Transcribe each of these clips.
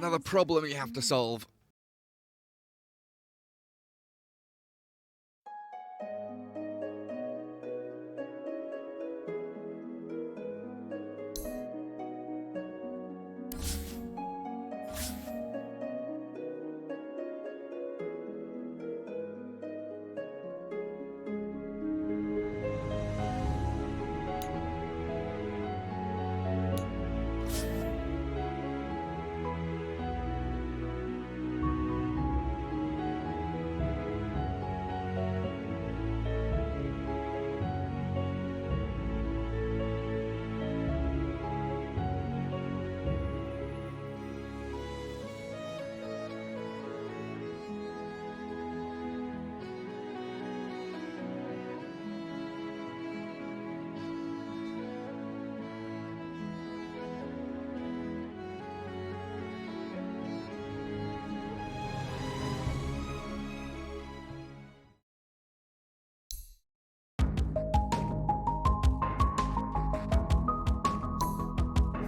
Another problem you have to solve.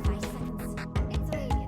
What's Radiant's battle plan anyway?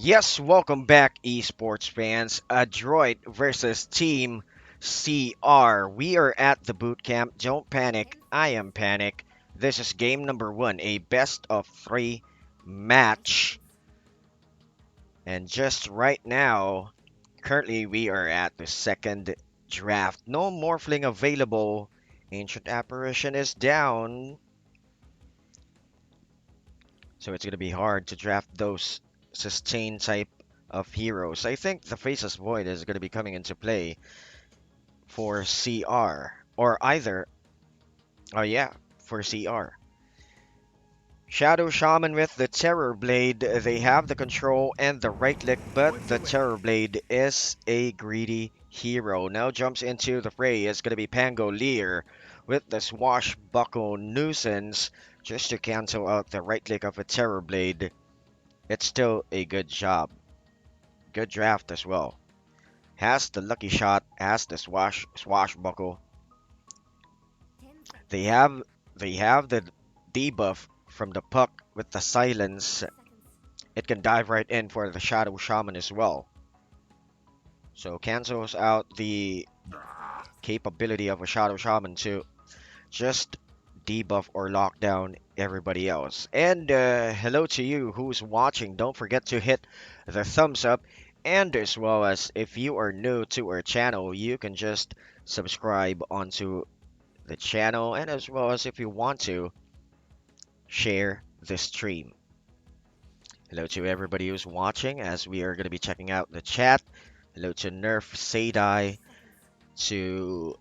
Yes, welcome back, esports fans. Adroit versus Team CR. We are at the boot camp. Don't panic. I am panic. This is game number one, a best of three match. And just right now, currently we are at the second draft. No Morphling available. Ancient Apparition is down. So it's going to be hard to draft those sustain type of heroes. I think the Faceless Void is going to be coming into play for CR. Or either, oh yeah, for CR. Shadow Shaman with the Terror Blade. They have the control and the right click, but the Terror Blade is a greedy hero. Now jumps into the fray. It's going to be Pangolier with the Swashbuckle Nuisance just to cancel out the right click of a Terror Blade. It's still a good job. Good draft as well. Has the lucky shot, has the swashbuckle. They have the debuff from the puck with the silence. It can dive right in for the Shadow Shaman as well. So cancels out the capability of a Shadow Shaman to just debuff or lock down everybody else. And hello to you who's watching. Don't forget to hit the thumbs up. And as well as if you are new to our channel, you can just subscribe onto the channel. And as well as if you want to, share the stream. Hello to everybody who's watching as we are going to be checking out the chat. Hello to Nerf Sadai, to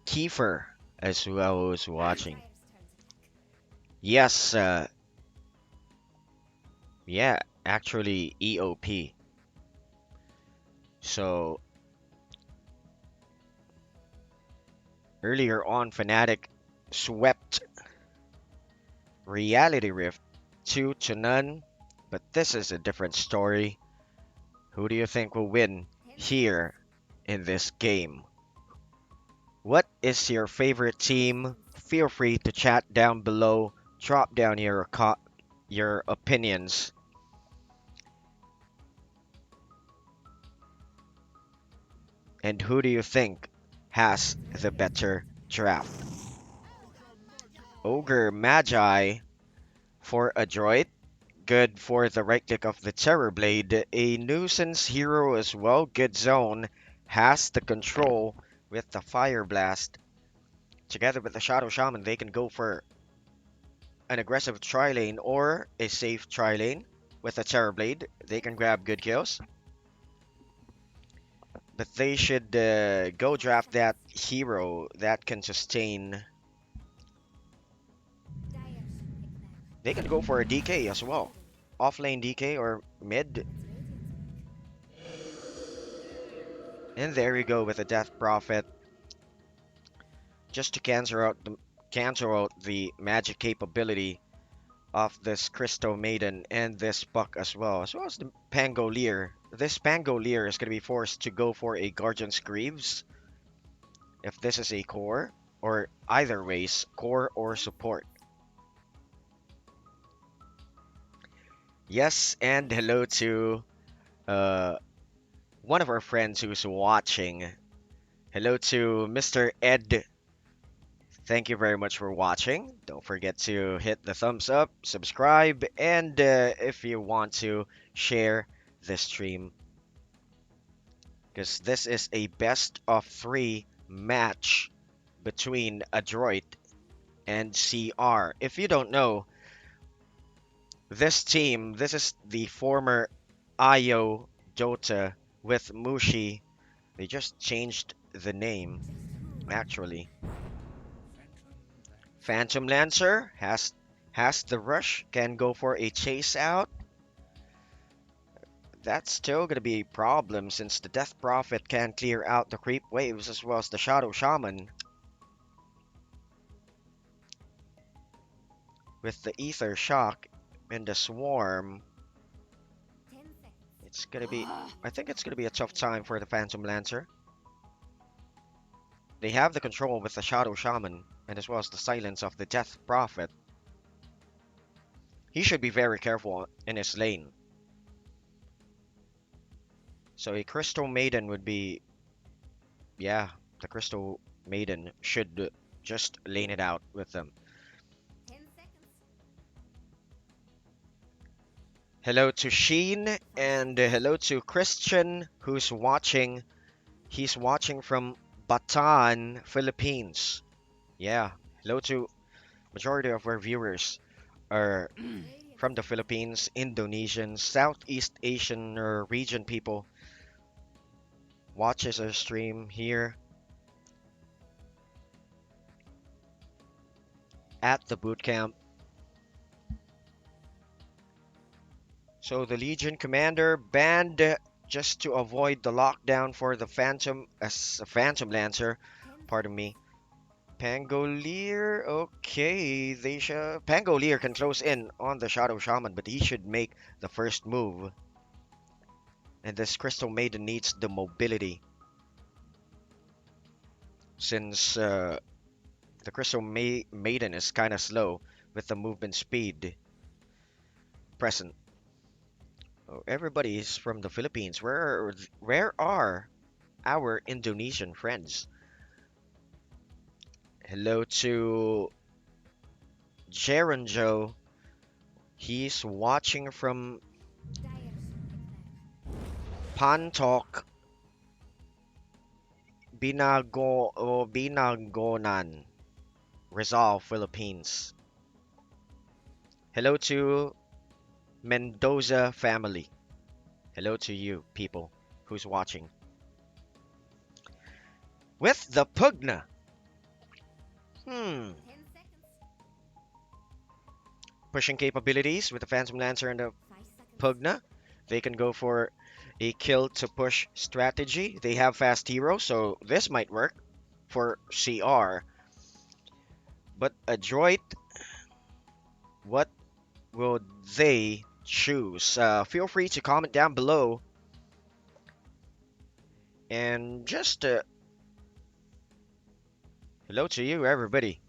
Kiefer as well who's watching. Yes, yeah, actually EOP. So earlier on, Fnatic swept Reality Rift 2-0, but this is a different story. Who do you think will win here in this game? What is your favorite team? Feel free to chat down below. Drop down your opinions. And who do you think has the better draft? Ogre Magi for Adroit. Good for the right click of the Terror Blade. A nuisance hero as well. Good zone. Has the control with the Fire Blast. Together with the Shadow Shaman, they can go for an aggressive tri-lane or a safe tri-lane. With a Terror Blade, they can grab good kills. But they should go draft that hero that can sustain. They can go for a DK as well. Offlane DK or mid. And there you go with a Death Prophet. Just to cancel out the magic capability of this Crystal Maiden and this Puck as well as the Pangolier. This Pangolier is going to be forced to go for a Guardian's Greaves if this is a core, or either ways, core or support. Yes, and hello to one of our friends who's watching. Hello to Mr. Ed. Thank you very much for watching. Don't forget to hit the thumbs up, subscribe, and if you want to, share the stream. Because this is a best of three match between Adroit and CR. If you don't know, this team, this is the former IO Dota with Mushi. They just changed the name, actually. Phantom Lancer has the rush, can go for a chase out. That's still gonna be a problem since the Death Prophet can clear out the creep waves as well as the Shadow Shaman. With the Ether Shock and the Swarm, I think it's gonna be a tough time for the Phantom Lancer. They have the control with the Shadow Shaman and as well as the silence of the Death Prophet. He should be very careful in his lane. So a Crystal Maiden would be, yeah, the Crystal Maiden should just lane it out with them. 10 seconds. Hello to Sheen and hello to Christian who's watching. He's watching from Bataan, Philippines. Yeah, hello to majority of our viewers are from the Philippines, Indonesian, Southeast Asian region people watches our stream here at the boot camp. So the Legion commander banned just to avoid the lockdown for the Phantom as a Phantom Lancer. 10 Pardon me. Pangolier, okay, Pangolier can close in on the Shadow Shaman, but he should make the first move. And this Crystal Maiden needs the mobility. Since the Crystal Maiden is kind of slow with the movement speed present. Oh, everybody is from the Philippines. Where are our Indonesian friends? Hello to Jeronjo. He's watching from Pantok, Binangonan, Rizal, Philippines. Hello to Mendoza family. Hello to you people who's watching. With the Pugna. 10 seconds. Pushing capabilities with the Phantom Lancer and the 5 seconds. Pugna. They can go for a kill to push strategy. They have fast hero, so this might work for CR. But Adroit, what will they choose? Feel free to comment down below. And just hello to you, everybody.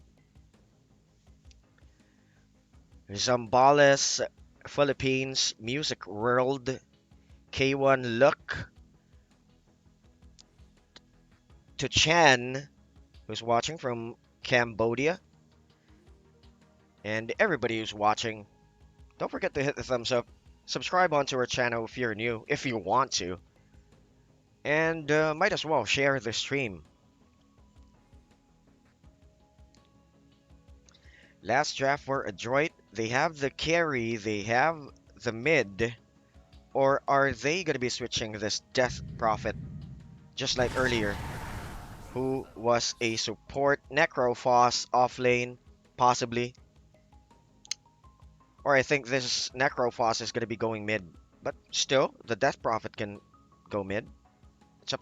Zambales, Philippines, Music World, K1 Look, to Chan, who's watching from Cambodia, and everybody who's watching. Don't forget to hit the thumbs up, subscribe onto our channel if you're new, if you want to, and might as well share the stream. Last draft for Adroit, they have the carry, they have the mid, or are they going to be switching this Death Prophet, just like earlier, who was a support Necrophos off lane, possibly? Or I think this Necrophos is going to be going mid, but still, the Death Prophet can go mid. It's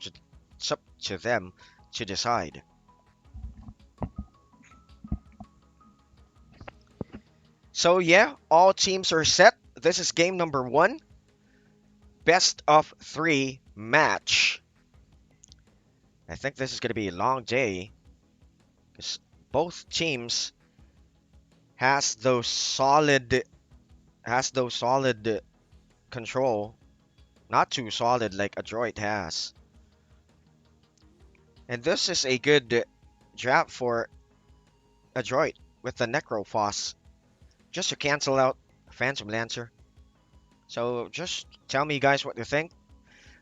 up to them to decide. So yeah, all teams are set. This is game number 1. Best of 3 match. I think this is going to be a long day because both teams has those solid control. Not too solid like Adroit has. And this is a good draft for Adroit with the Necrophos, just to cancel out Phantom Lancer. So just tell me guys what you think.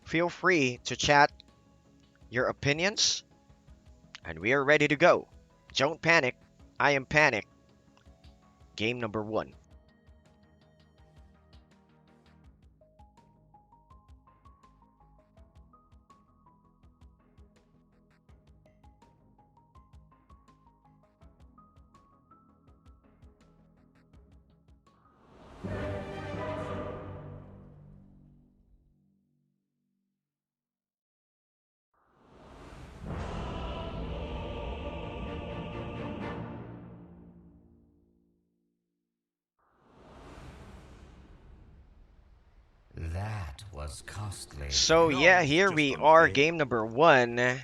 Feel free to chat your opinions. And we are ready to go. Don't panic. I am Panic. Game number 1. That was costly. So yeah, it's here just we are, unfair. game number 1. Prepare.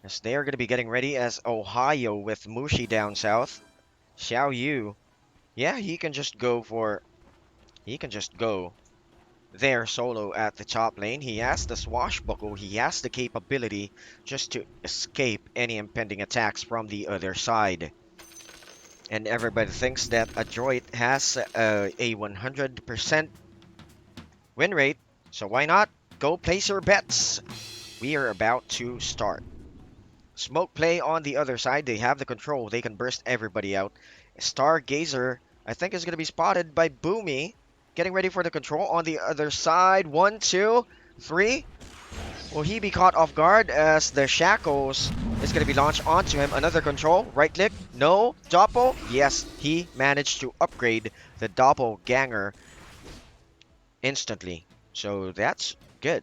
As they are going to be getting ready as Ohio with Mushi down south. Xiao Yu. Yeah, he can just go. there solo at the top lane. He has the swashbuckle, he has the capability just to escape any impending attacks from the other side. And everybody thinks that Adroit has a 100% win rate, so why not? Go place your bets. We are about to start. Smoke play on the other side. They have the control. They can burst everybody out. Stargazer, I think, is going to be spotted by Boomy. Getting ready for the control on the other side. 1, 2, 3. Will he be caught off guard as the shackles is going to be launched onto him? Another control. Right click. No. Doppel. Yes, he managed to upgrade the doppelganger instantly. So that's good.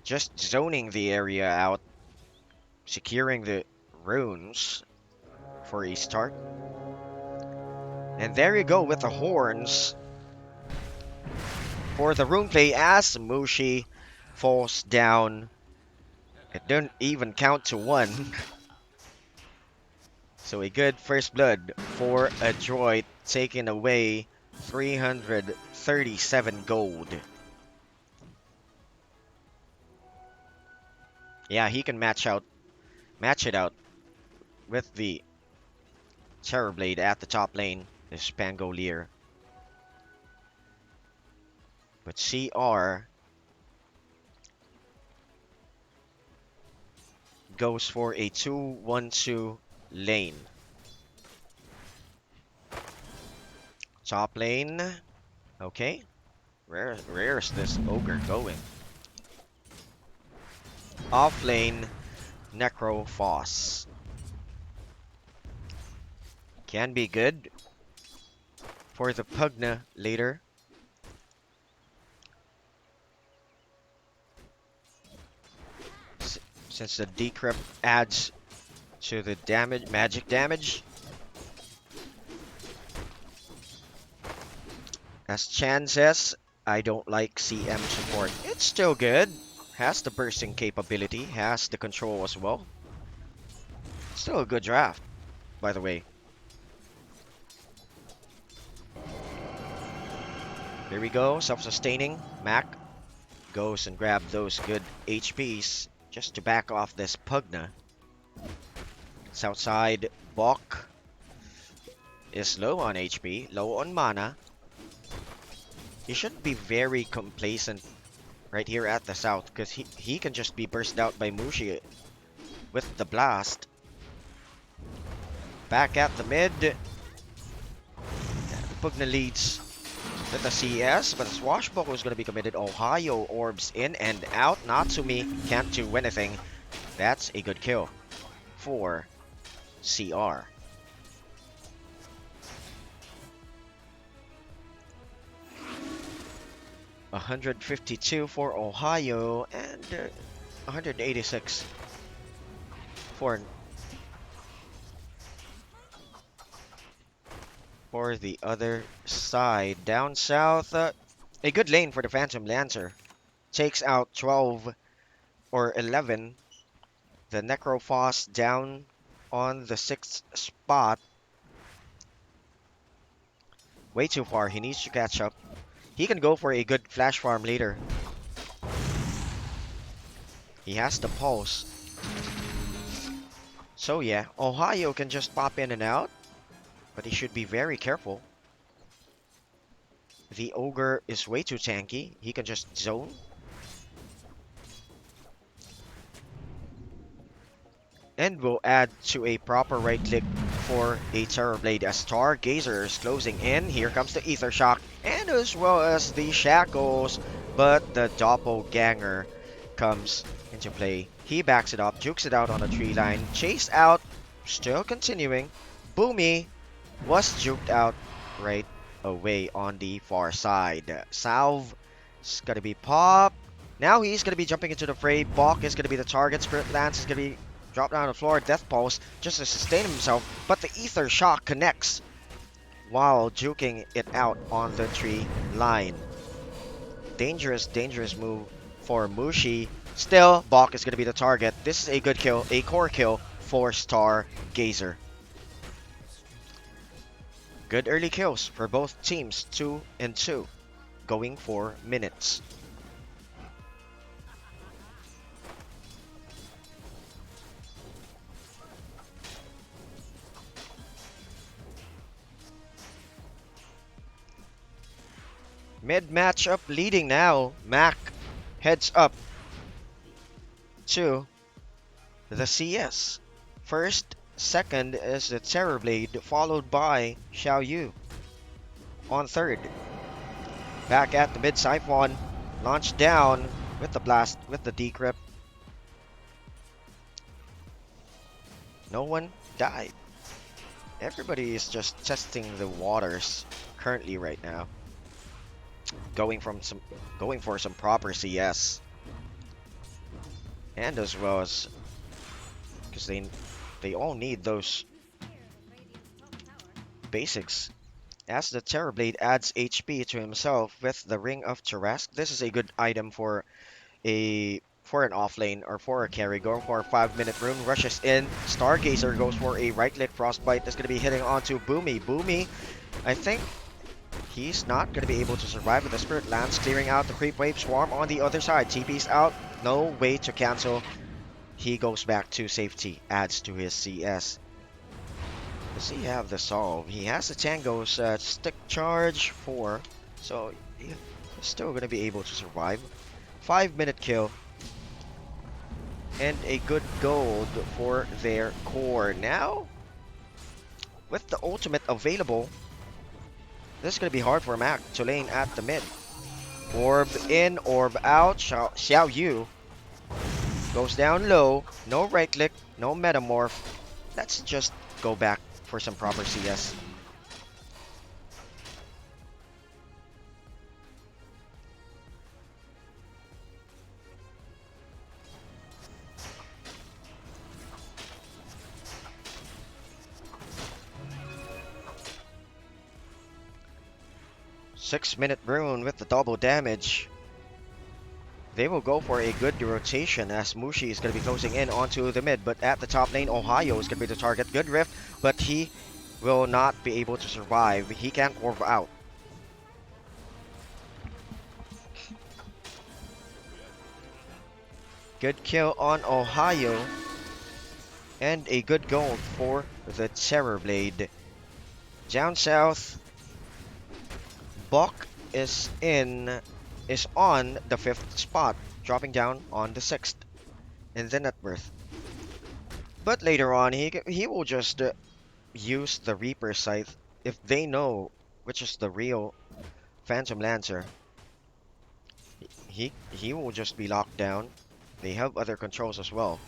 Just zoning the area out, securing the runes for a start. And there you go with the horns for the rune play as Mushi falls down. It didn't even count to 1. So a good first blood for Adroit, taking away 337 gold. Yeah, he can match it out with the Terrorblade at the top lane, this Pangolier. But CR goes for a 2-1-2 lane. Top lane. Okay. Where's this ogre going? Off lane, Necrophos. Can be good for the Pugna later. Since the decrypt adds to the damage, magic damage. As Chan says, I don't like CM support. It's still good. Has the bursting capability, has the control as well. Still a good draft, by the way. Here we go, self-sustaining. Mac goes and grab those good HPs just to back off this Pugna. Southside, Bok is low on HP, low on mana. He shouldn't be very complacent right here at the south, because he can just be burst out by Mushi with the blast. Back at the mid. Pugna leads with the CS, but the Swashbuckle is going to be committed. Ohio orbs in and out. Natsumi can't do anything. That's a good kill for CR. $152 for Ohio and 186 for the other side. Down south, a good lane for the Phantom Lancer. Takes out 12 or 11. The Necrophos down on the 6th spot. Way too far. He needs to catch up. He can go for a good flash farm later. He has the pulse. So yeah, Ohio can just pop in and out, but he should be very careful. The Ogre is way too tanky. He can just zone. And will add to a proper right click for a Terrorblade as Stargazer is closing in. Here comes the Ether Shock and as well as the Shackles, but the Doppelganger comes into play. He backs it up, jukes it out on the tree line, chased out, still continuing. Boomy was juked out right away on the far side. Salve is gonna be popped. Now he's gonna be jumping into the fray. Bok is gonna be the target. Spirit Lance is gonna be dropped down on the floor. Death Pulse just to sustain himself, but the Ether Shock connects while juking it out on the tree line. Dangerous move for Mushi. Still, Bok is going to be the target. This is a good kill, a core kill for Stargazer. Good early kills for both teams, 2 and 2, going for minutes. Mid matchup leading now. Mac heads up to the CS. First, second is the Terrorblade, followed by Xiao Yu on third. Back at the mid siphon, launched down with the blast, with the decrypt. No one died. Everybody is just testing the waters currently right now. Going for some proper CS. And as well as because they all need those basics. As the Terrorblade adds HP to himself with the Ring of Tarask, this is a good item for an offlane or for a carry. Going for a 5-minute rune, rushes in. Stargazer goes for a right-click frostbite. That's going to be hitting onto Boomy. Boomy, I think he's not going to be able to survive with the Spirit Lance, clearing out the Creep Wave Swarm on the other side. TP's out, no way to cancel. He goes back to safety, adds to his CS. Does he have the solve? He has the Tango's stick charge 4, so he's still going to be able to survive. 5-minute kill. And a good gold for their core. Now, with the ultimate available, this is going to be hard for Mac to lane at the mid. Orb in, orb out. Xiao Yu goes down low. No right click, no metamorph. Let's just go back for some proper CS. Six-minute rune with the double damage. They will go for a good rotation as Mushi is going to be closing in onto the mid, but at the top lane, Ohio is going to be the target. Good rift, but he will not be able to survive. He can't orb out. Good kill on Ohio. And a good gold for the Terrorblade. Down south, Bok is on the 5th spot, dropping down on the 6th in the net worth. But later on, he will just use the Reaper Scythe if they know which is the real Phantom Lancer. He will just be locked down. They have other controls as well.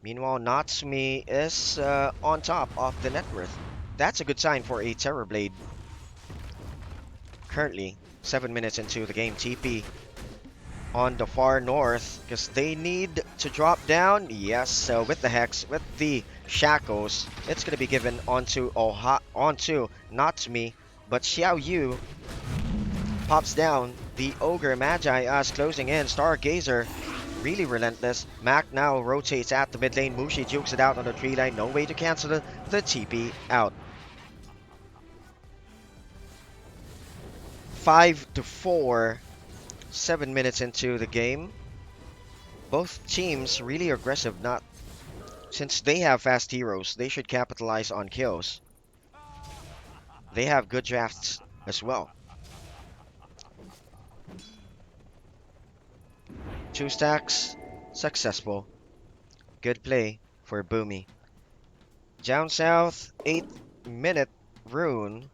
Meanwhile, Natsumi is on top of the net worth. That's a good sign for a Terrorblade. Currently, 7 minutes into the game, TP on the far north because they need to drop down. Yes, with the Hex, with the Shackles, it's going to be given onto Natsumi, but Xiao Yu pops down. The Ogre Magi as closing in. Stargazer, really relentless. Mac now rotates at the mid lane. Mushi jukes it out on the tree line. No way to cancel the TP out. 5-4, 7 minutes into the game. Both teams really aggressive. Not since they have fast heroes, they should capitalize on kills. They have good drafts as well. 2 stacks, successful. Good play for Boomy. Down south, 8-minute rune.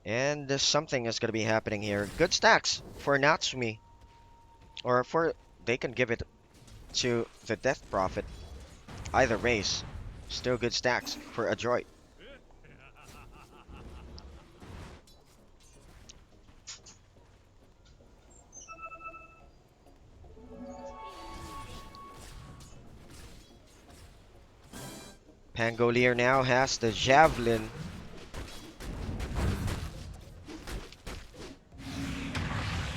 And something is going to be happening here. Good stacks for Natsumi. Or they can give it to the Death Prophet. Either race. Still good stacks for Adroit. Pangolier now has the Javelin.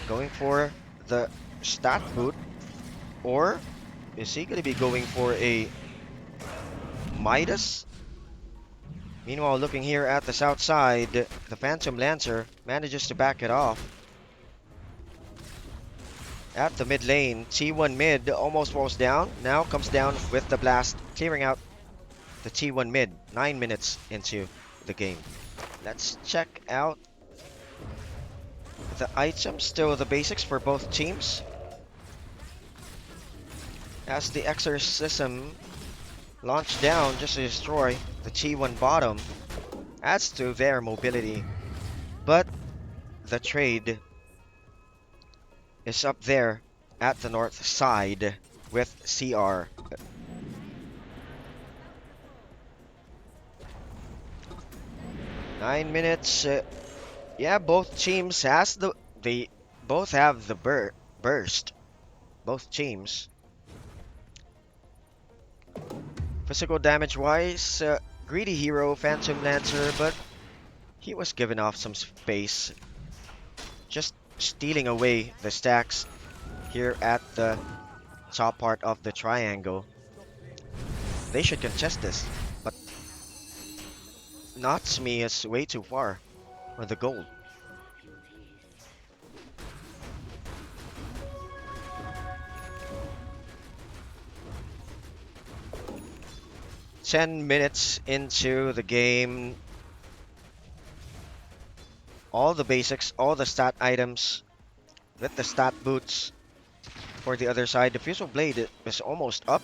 Going for the stat boot, or Is he gonna be going for a Midas? Meanwhile, looking here at the south side, the Phantom Lancer manages to back it off. At the mid lane, T1 mid almost falls down. Now comes down with the blast, clearing out the T1 mid 9 minutes into the game. Let's check out the items, still the basics for both teams. As the exorcism launched down just to destroy the T1 bottom, adds to their mobility. But the trade is up there at the north side with CR. 9 minutes. Yeah, both teams has they both have the burst. Both teams. Physical damage wise, greedy hero Phantom Lancer, but he was given off some space, just stealing away the stacks here at the top part of the triangle. They should contest this, but Natsumi is way too far on the goal. Ten minutes into the game, all the basics, all the stat items with the stat boots for the other side. The Fusel Blade is almost up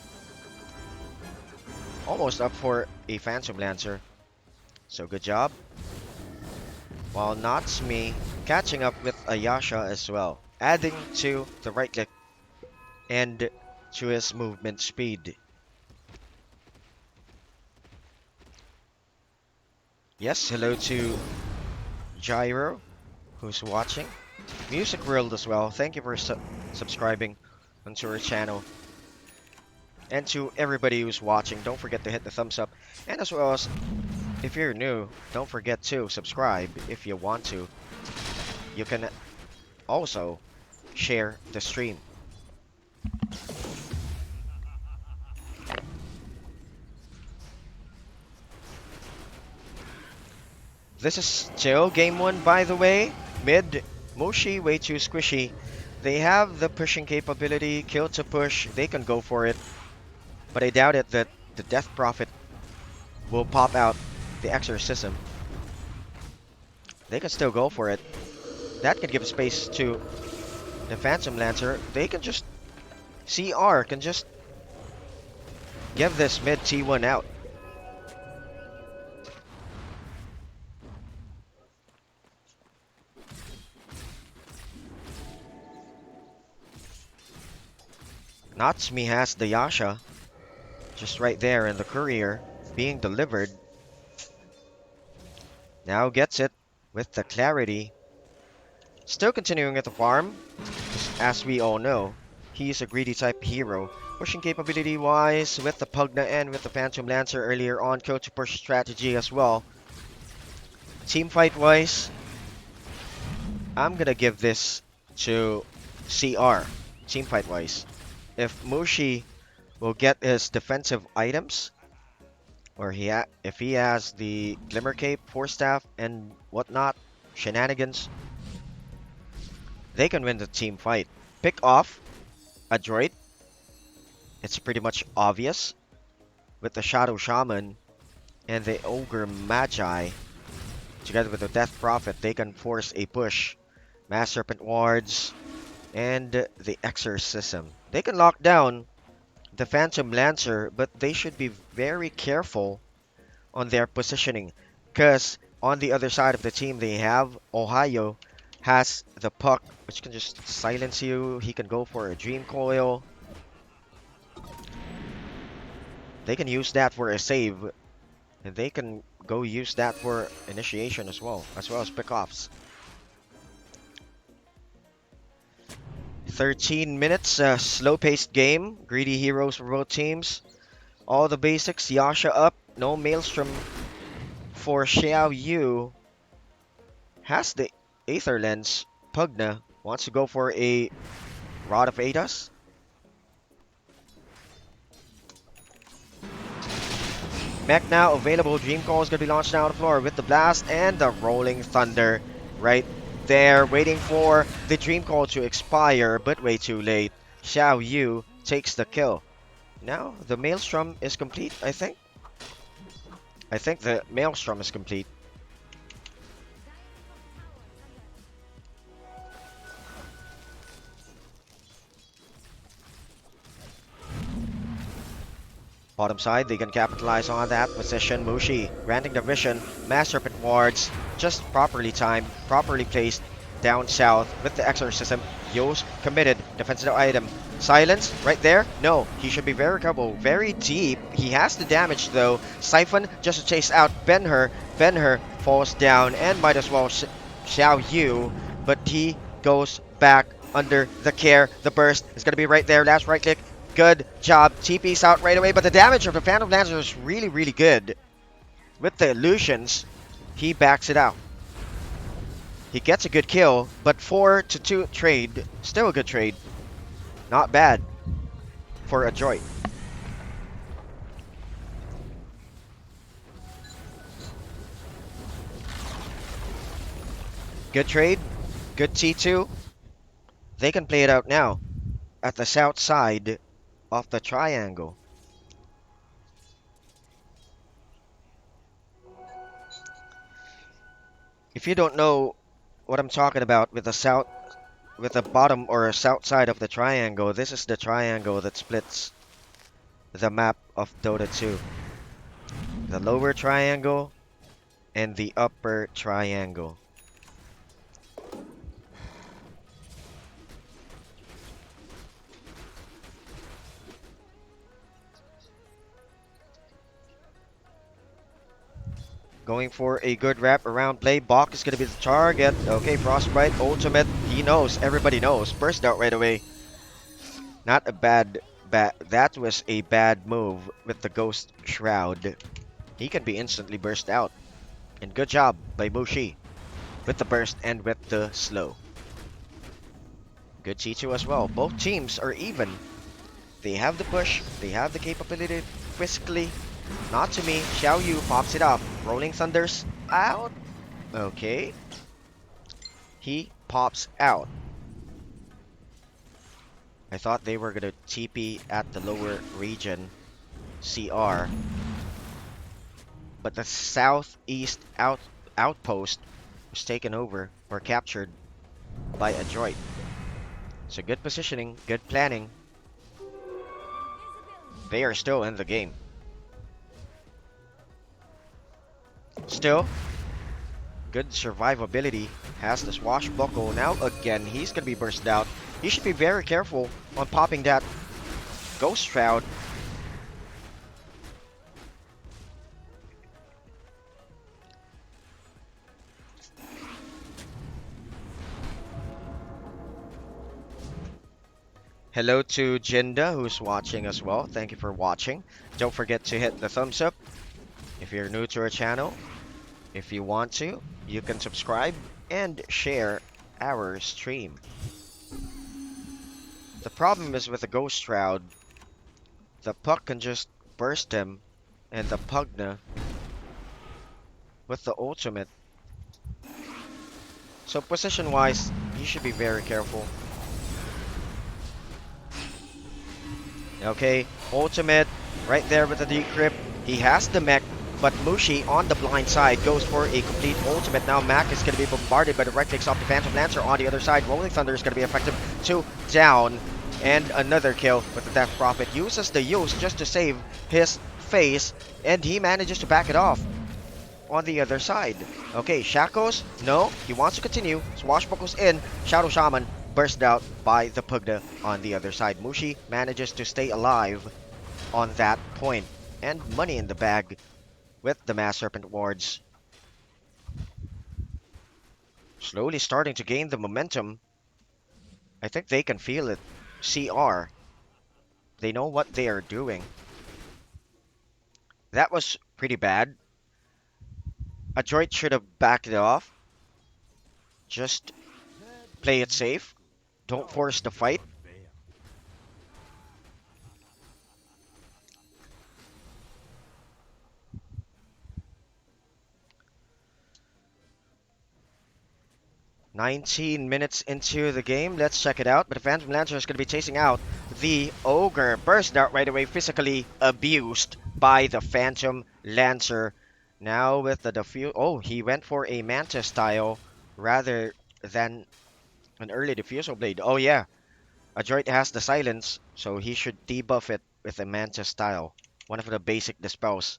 for a Phantom Lancer. So good job. While Natsumi catching up with Ayasha as well, adding to the right click and to his movement speed. Yes, hello to Gyro, who's watching. Music World as well, thank you for subscribing onto our channel. And to everybody who's watching, don't forget to hit the thumbs up. And as well as, if you're new, don't forget to subscribe if you want to. You can also share the stream. This is still game 1, by the way. Mid, Mushi way too squishy. They have the pushing capability, kill to push, they can go for it. But I doubt it that the Death Prophet will pop out the exorcism. They can still go for it. That can give space to the Phantom Lancer. They can just... CR can just give this mid T1 out. Natsumi has the Yasha just right there in the courier being delivered. Now gets it with the clarity. Still continuing at the farm. As we all know, he's a greedy type hero. Pushing capability wise with the Pugna and with the Phantom Lancer earlier on. Kill to push strategy as well. Team fight wise, I'm gonna give this to CR. Team fight wise. If Mushi will get his defensive items, or if he has the Glimmer Cape, Force Staff, and whatnot, shenanigans, they can win the team fight. Pick off Adroit. It's pretty much obvious. With the Shadow Shaman and the Ogre Magi, together with the Death Prophet, they can force a push. Mass Serpent Wards and the Exorcism. They can lock down the Phantom Lancer, but they should be very careful on their positioning, because on the other side of the team they have Ohio has the puck, which can just silence you. He can go for a Dream Coil. They can use that for a save, and they can go use that for initiation as well as pickoffs. 13 minutes, slow-paced game. Greedy heroes for both teams. All the basics, Yasha up. No Maelstrom for Xiao Yu. Has the Aether Lens. Pugna wants to go for a Rod of Adas. Mech now available. Dream Call is going to be launched now on the floor with the blast and the Rolling Thunder right there, waiting for the Dream Call to expire, but way too late. Xiao Yu takes the kill. Now the Maelstrom is complete, I think. I think the Maelstrom is complete. Bottom side, they can capitalize on that position. Mushi granting the vision. Mass Serpent wards just properly timed, properly placed down south with the exorcism. Yo's committed. Defensive item. Silence right there. No, he should be very careful. Very deep. He has the damage though. Siphon just to chase out Ben-Hur. Ben-Hur falls down and might as well Xiao Yu, but he goes back under the care. The burst is going to be right there. Last right click. Good job. TP's out right away, but the damage of the Phantom Lancer is really, really good. With the illusions, he backs it out. He gets a good kill, but 4-2 trade. Still a good trade. Not bad for Adroit. Good trade. Good T2. They can play it out now at the south side of the triangle. If you don't know what I'm talking about with the bottom or south side of the triangle, this is the triangle that splits the map of Dota 2. The lower triangle and the upper triangle. Going for a good wrap around play. Bok is going to be the target. Okay, Frostbite, ultimate. He knows. Everybody knows. Burst out right away. Not a bad. That was a bad move with the Ghost Shroud. He can be instantly burst out. And good job by Mushi with the burst and with the slow. Good T2 as well. Both teams are even. They have the push. They have the capability physically. Not to me. Xiao Yu pops it off. Rolling Thunders out. Okay. He pops out. I thought they were going to TP at the lower region CR. But the southeast outpost was taken over or captured by Adroit. So good positioning, good planning. They are still in the game. Still, good survivability. Has the swashbuckle. Now again, he's going to be burst out. You should be very careful on popping that Ghost Shroud. Hello to Jinda who's watching as well. Thank you for watching. Don't forget to hit the thumbs up if you're new to our channel. If you want to, you can subscribe and share our stream. The problem is with the Ghost Shroud, the Puck can just burst him, and the Pugna with the ultimate. So position wise, you should be very careful. Okay, ultimate right there with the decrypt. He has the mech, but Mushi on the blind side goes for a complete ultimate. Now Mac is going to be bombarded by the right clicks off the Phantom Lancer on the other side. Rolling Thunder is going to be effective. 2 down. And another kill with the Death Prophet. Uses the use just to save his face. And he manages to back it off on the other side. Okay, Shackles. No, he wants to continue. Swashbuckles in. Shadow Shaman burst out by the Pugna on the other side. Mushi manages to stay alive on that point. And money in the bag with the Mass Serpent wards. Slowly starting to gain the momentum. I think they can feel it. CR. They know what they are doing. That was pretty bad. Adroit should have backed it off. Just play it safe. Don't force the fight. 19 minutes into the game. Let's check it out. But the Phantom Lancer is going to be chasing out the Ogre. Burst out right away, physically abused by the Phantom Lancer. Now with the defuse. Oh, he went for a Manta style rather than an early Diffusal Blade. Oh, yeah. Adroit has the silence, so he should debuff it with a Manta style. One of the basic dispels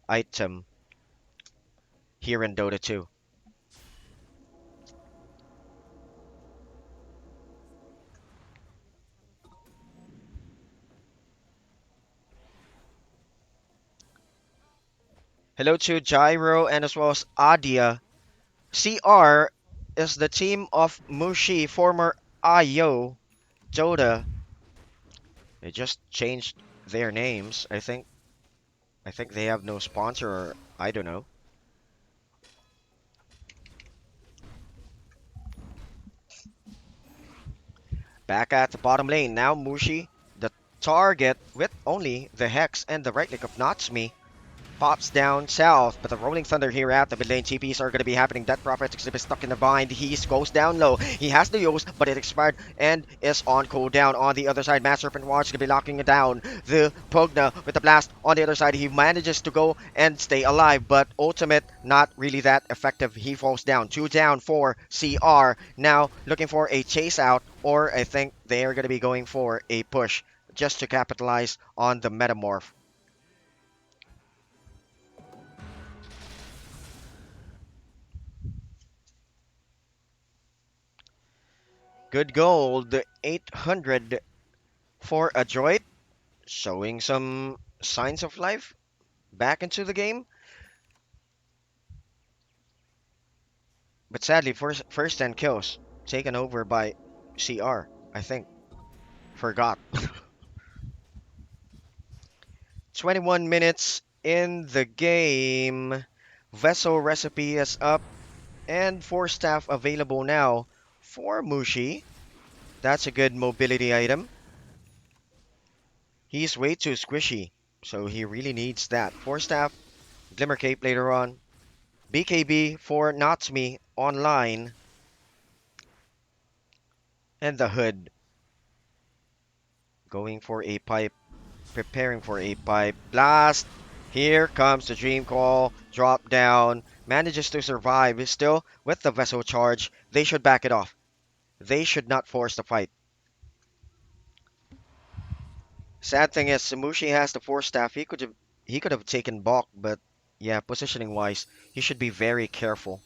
item here in Dota 2. Hello to Gyro and as well as Adia. CR is the team of Mushi, former IO Dota. They just changed their names. I think they have no sponsor or I don't know. Back at the bottom lane now, Mushi, the target with only the Hex and the right click of Natsumi. Pops down south, but the Rolling Thunder here at the mid lane TPs are going to be happening. Death Prophet is going to be stuck in the bind. He goes down low. He has the use, but it expired and is on cooldown. On the other side, Mass Serpent Watch is going to be locking it down. The Pugna with the blast on the other side. He manages to go and stay alive, but ultimate not really that effective. He falls down. 2 down for CR. Now looking for a chase out, or I think they are going to be going for a push just to capitalize on the Metamorph. Good gold, 800 for Adroit, showing some signs of life back into the game. But sadly, first 10 kills taken over by CR, I think. Forgot. 21 minutes in the game. Vessel recipe is up and 4 staff available now for Mushi. That's a good mobility item. He's way too squishy, so he really needs that. 4 staff, Glimmer Cape later on. BKB for Natsumi online. And the Hood. Going for a pipe. Preparing for a pipe. Blast! Here comes the Dream Call. Drop down. Manages to survive. Still with the Vessel charge. They should back it off. They should not force the fight. Sad thing is, Mushi has the 4 staff. He could have taken Balk, but yeah, positioning wise, he should be very careful.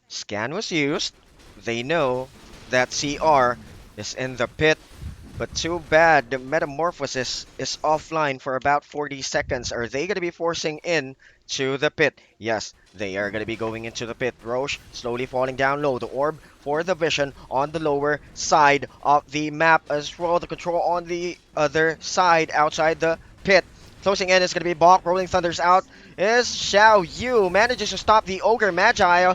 Scan was used. They know that CR is in the pit, but too bad the Metamorphosis is offline for about 40 seconds. Are they going to be forcing in to the pit? Yes, they are going to be going into the pit. Roche slowly falling down low. The orb for the vision on the lower side of the map as well. The control on the other side outside the pit. Closing in is going to be Balk. Rolling Thunders out is Xiao Yu. Manages to stop the Ogre Magi.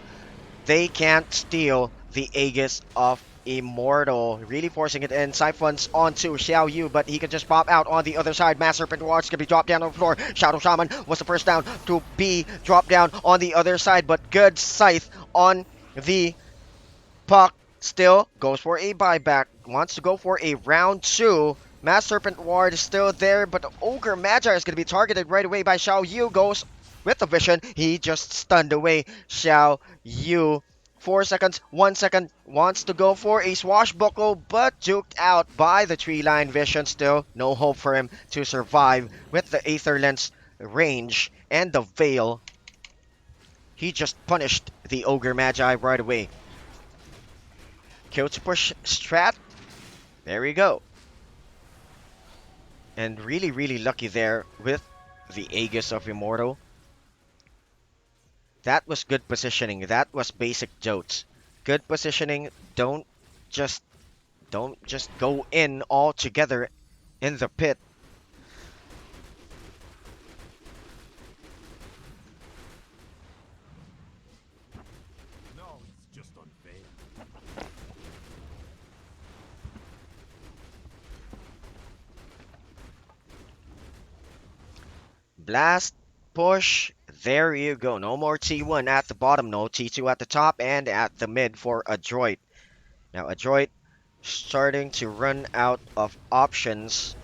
They can't steal the Aegis of Immortal. Really forcing it in. Siphons onto Xiao Yu, but he can just pop out on the other side. Mass Serpent Watch can be dropped down on the floor. Shadow Shaman was the first down to be dropped down on the other side, but good Scythe on the puck. Still goes for a buyback. Wants to go for a round 2. Mass Serpent Ward is still there, but the Ogre Magi is going to be targeted right away by Xiao Yu. Goes with the vision. He just stunned away Xiao Yu. 4 seconds, 1 second. Wants to go for a swashbuckle, but juked out by the tree line vision. Still no hope for him to survive with the Aether Lens range and the Veil. He just punished the Ogre Magi right away. Kill to push strat. There we go. And really, really lucky there with the Aegis of Immortal. That was good positioning. That was basic Jotes. Good positioning. Don't just go in all together in the pit. No, it's just unfair. Blast, push. There you go. No more T1 at the bottom, no T2 at the top and at the mid for Adroit. Now Adroit starting to run out of options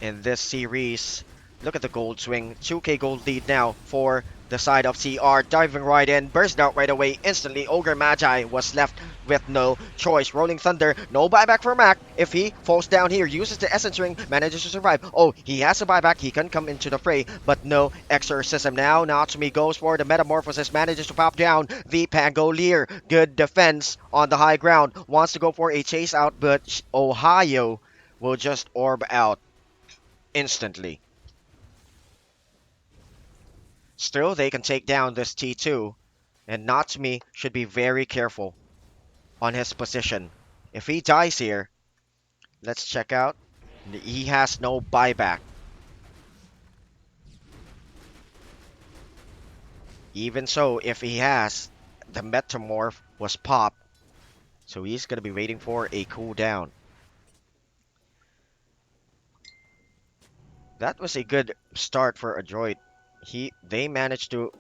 in this series. Look at the gold swing. 2k gold lead now for the side of CR. Diving right in, burst out right away. Instantly, Ogre Magi was left with no choice. Rolling Thunder, no buyback for Mac. If he falls down here, uses the Essence Ring, manages to survive. Oh, he has a buyback. He can come into the fray, but no exorcism now. Natsumi goes for the Metamorphosis, manages to pop down the Pangolier. Good defense on the high ground. Wants to go for a chase out, but Ohio will just orb out instantly. Still, they can take down this T2, and Natsumi should be very careful on his position. If he dies here, let's check out. He has no buyback. Even so, if he has, the Metamorph was popped, so he's going to be waiting for a cooldown. That was a good start for Adroit. They managed to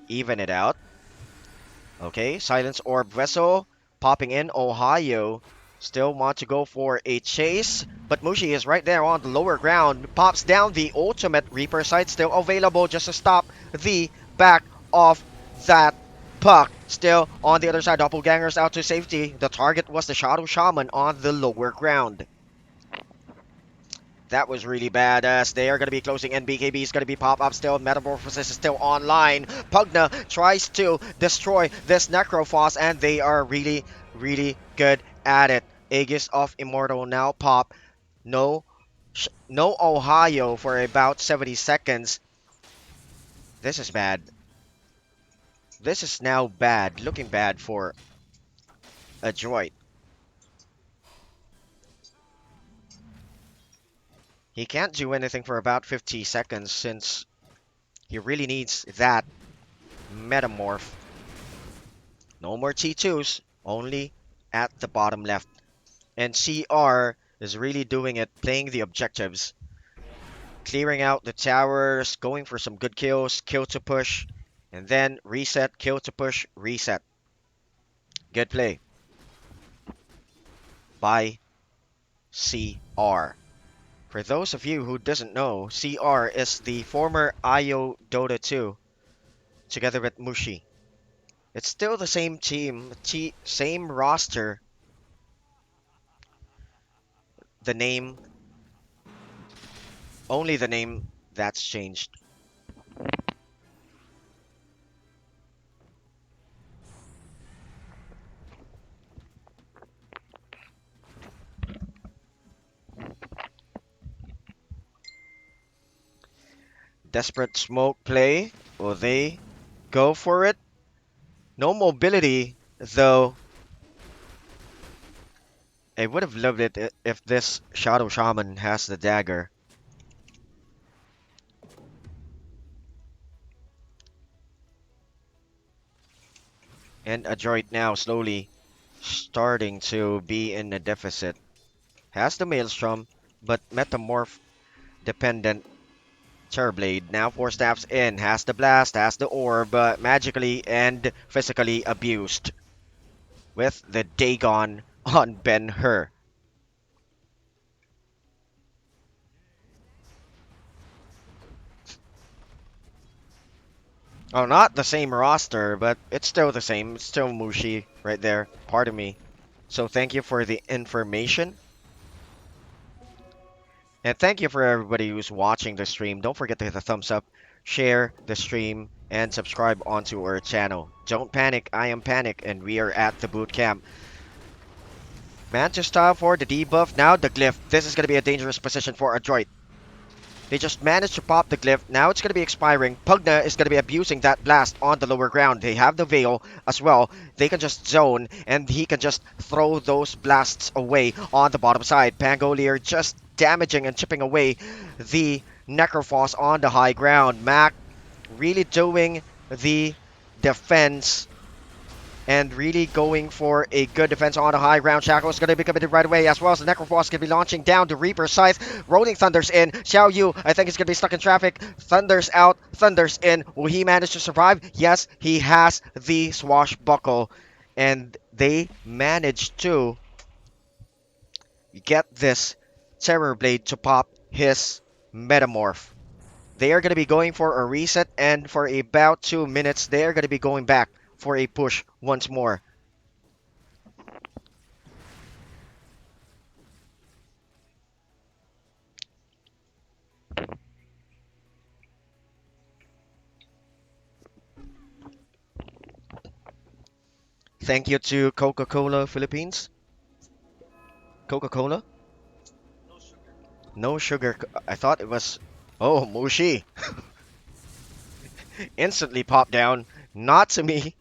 even it out. Okay, Silence Orb Vessel popping in. Ohio still want to go for a chase, but Mushi is right there on the lower ground. Pops down the ultimate Reaper Sight, still available just to stop the back of that puck. Still on the other side, Doppelgangers out to safety. The target was the Shadow Shaman on the lower ground. That was really bad as they are going to be closing in. BKB is going to be pop up still. Metamorphosis is still online. Pugna tries to destroy this Necrophos and they are really, really good at it. Aegis of Immortal now pop. No Ohio for about 70 seconds. This is bad. This is now bad. Looking bad for Adroit. He can't do anything for about 50 seconds since he really needs that Metamorph. No more T2s, only at the bottom left. And CR is really doing it, playing the objectives. Clearing out the towers, going for some good kills, kill to push, and then reset, kill to push, reset. Good play by CR. For those of you who doesn't know, CR is the former IO Dota 2 together with Mushi. It's still the same team, same roster. The name, only the name that's changed. Desperate smoke play. Will they go for it? No mobility, though. I would have loved it if this Shadow Shaman has the dagger. And Adroit now slowly starting to be in a deficit. Has the Maelstrom, but Metamorph dependent. Terrorblade now 4 steps in, has the blast, has the orb, magically and physically abused with the Dagon on Ben-Hur. Oh, not the same roster, but it's still the same. It's still Mushi right there. Pardon me. So thank you for the information. And thank you for everybody who's watching the stream. Don't forget to hit the thumbs up, share the stream, and subscribe onto our channel. Don't panic, I am Panic, and we are at the boot camp. Mantis style for the debuff. Now the glyph. This is going to be a dangerous position for Adroit. They just managed to pop the glyph. Now it's going to be expiring. Pugna is going to be abusing that blast on the lower ground. They have the Veil as well. They can just zone, and he can just throw those blasts away on the bottom side. Pangolier just damaging and chipping away the Necrophos on the high ground. Mac really doing the defense and really going for a good defense on the high ground. Shackle is going to be committed right away, as well as the Necrophos going to be launching down the Reaper Scythe. Rolling Thunders in. Xiao Yu, I think he's going to be stuck in traffic. Thunders out, Thunders in. Will he manage to survive? Yes, he has the Swashbuckle. And they managed to get this Terror Blade to pop his Metamorph. They are going to be going for a reset, and for about 2 minutes, they are going to be going back for a push once more. Thank you to Coca-Cola Philippines. Coca-Cola? No sugar. I thought it was... Oh, Mushi. Instantly popped down. Not to me.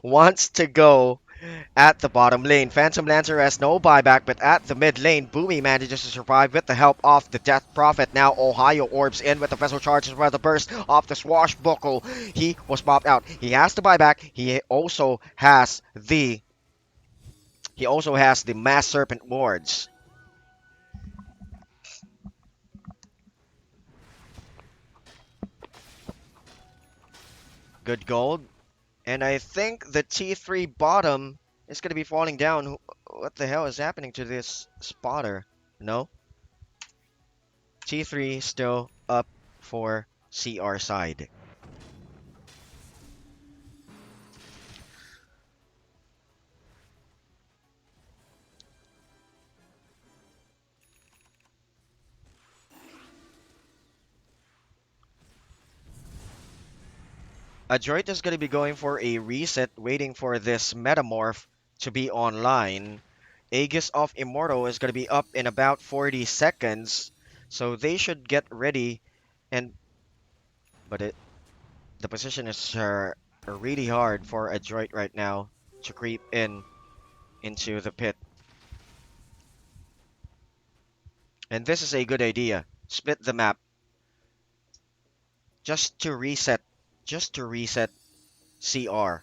Wants to go at the bottom lane. Phantom Lancer has no buyback, but at the mid lane, Boomy manages to survive with the help of the Death Prophet. Now Ohio orbs in with the Vessel Charge as well. The burst of the Swashbuckle. He was popped out. He has the buyback. He also has the Mass Serpent wards. Good gold. And I think the T3 bottom is going to be falling down. What the hell is happening to this spotter? No. T3 still up for CR side. Adroit is going to be going for a reset, waiting for this Metamorph to be online. Aegis of Immortal is going to be up in about 40 seconds, so they should get ready. But the position is really hard for Adroit right now to creep into the pit. And this is a good idea. Split the map. Just to reset. Just to reset CR.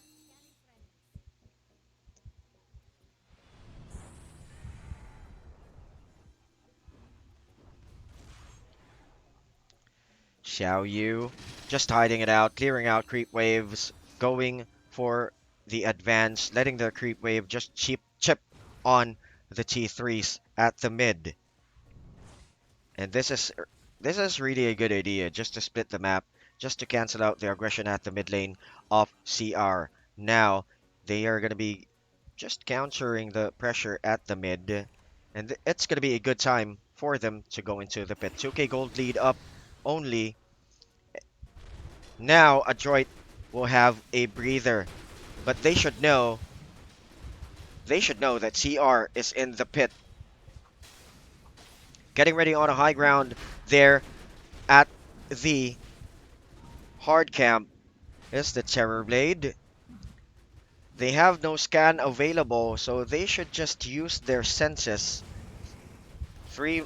Xiao Yu just hiding it out, clearing out creep waves, going for the advance, letting the creep wave just chip on the T3s at the mid. And this is really a good idea, just to split the map, just to cancel out the aggression at the mid lane of CR. Now they are going to be just countering the pressure at the mid, and it's going to be a good time for them to go into the pit. 2k gold lead up only. Now Adroit will have a breather, but they should know that CR is in the pit. Getting ready on a high ground there at the hard camp is the Terror Blade. They have no scan available, so they should just use their senses. 30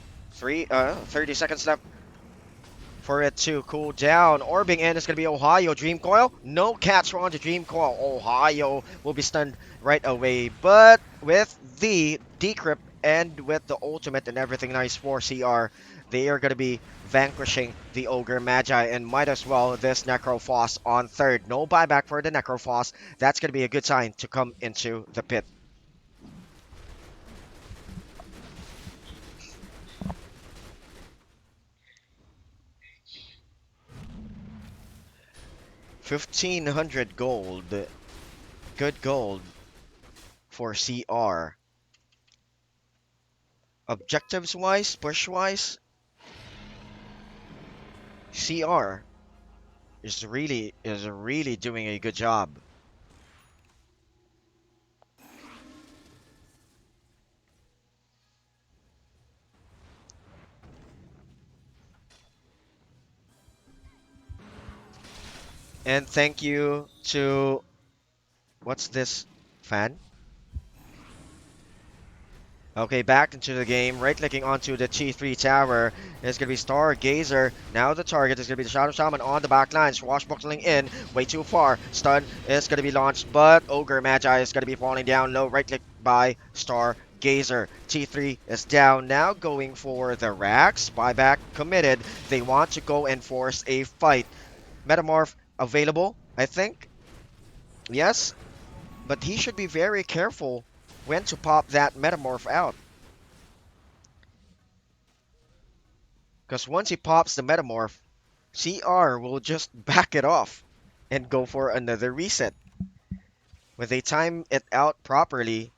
seconds left for it to cool down. Orbing in is going to be Ohio. Dream Coil. No catch on the Dream Coil. Ohio will be stunned right away. But with the Decrypt and with the ultimate and everything nice for CR, they are going to be vanquishing the Ogre Magi, and might as well this Necrophos on third. No buyback for the Necrophos. That's going to be a good sign to come into the pit. $1,500 gold. Good gold for CR. Objectives wise, push wise, CR is really doing a good job. And thank you to what's this fan? Okay, back into the game. Right-clicking onto the T3 tower. It's going to be Stargazer. Now the target is going to be the Shadow Shaman on the back line. Swashbuckling in. Way too far. Stun is going to be launched, but Ogre Magi is going to be falling down low. Right-click by Stargazer. T3 is down. Now going for the Rax. Buyback committed. They want to go and force a fight. Metamorph available, I think. Yes, but he should be very careful when to pop that Metamorph out. Because once he pops the Metamorph, CR will just back it off and go for another reset. When they time it out properly,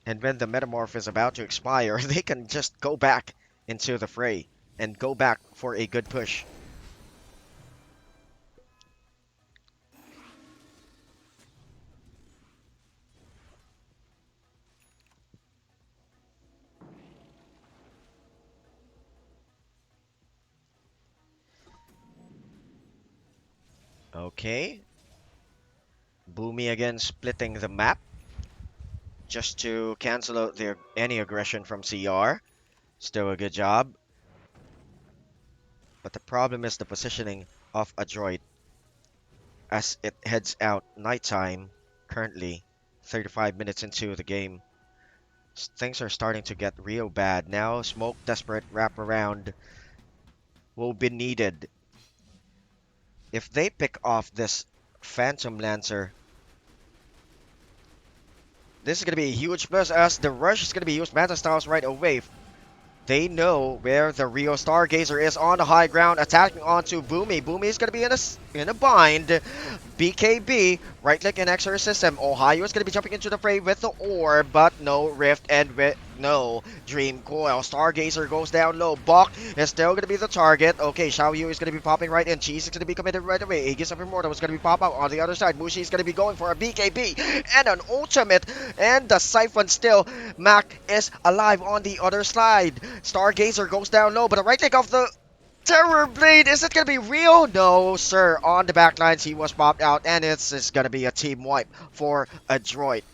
and when the Metamorph is about to expire, they can just go back into the fray and go back for a good push. Okay. Boomy again splitting the map just to cancel out any aggression from CR. Still a good job. But the problem is the positioning of Adroit as it heads out nighttime currently, 35 minutes into the game. Things are starting to get real bad. Now, smoke desperate wraparound will be needed. If they pick off this Phantom Lancer, this is going to be a huge plus as the rush is going to be used Manta Styles right away. They know where the real Stargazer is on the high ground, attacking onto Boomy. Boomy is going to be in a bind. BKB, right-click and Exorcism. Ohio is going to be jumping into the fray with the Orb, but no Rift and no Dream Coil. Stargazer goes down low. Bok is still going to be the target. Okay, Xiao Yu is going to be popping right in. Cheese is going to be committed right away. Aegis of Immortal is going to be pop out on the other side. Mushi is going to be going for a BKB and an ultimate. And the Siphon still. Mac is alive on the other side. Stargazer goes down low, but a right click of the Terror Blade, is it going to be real? No, sir. On the backlines, he was popped out, and it's going to be a team wipe for Adroit.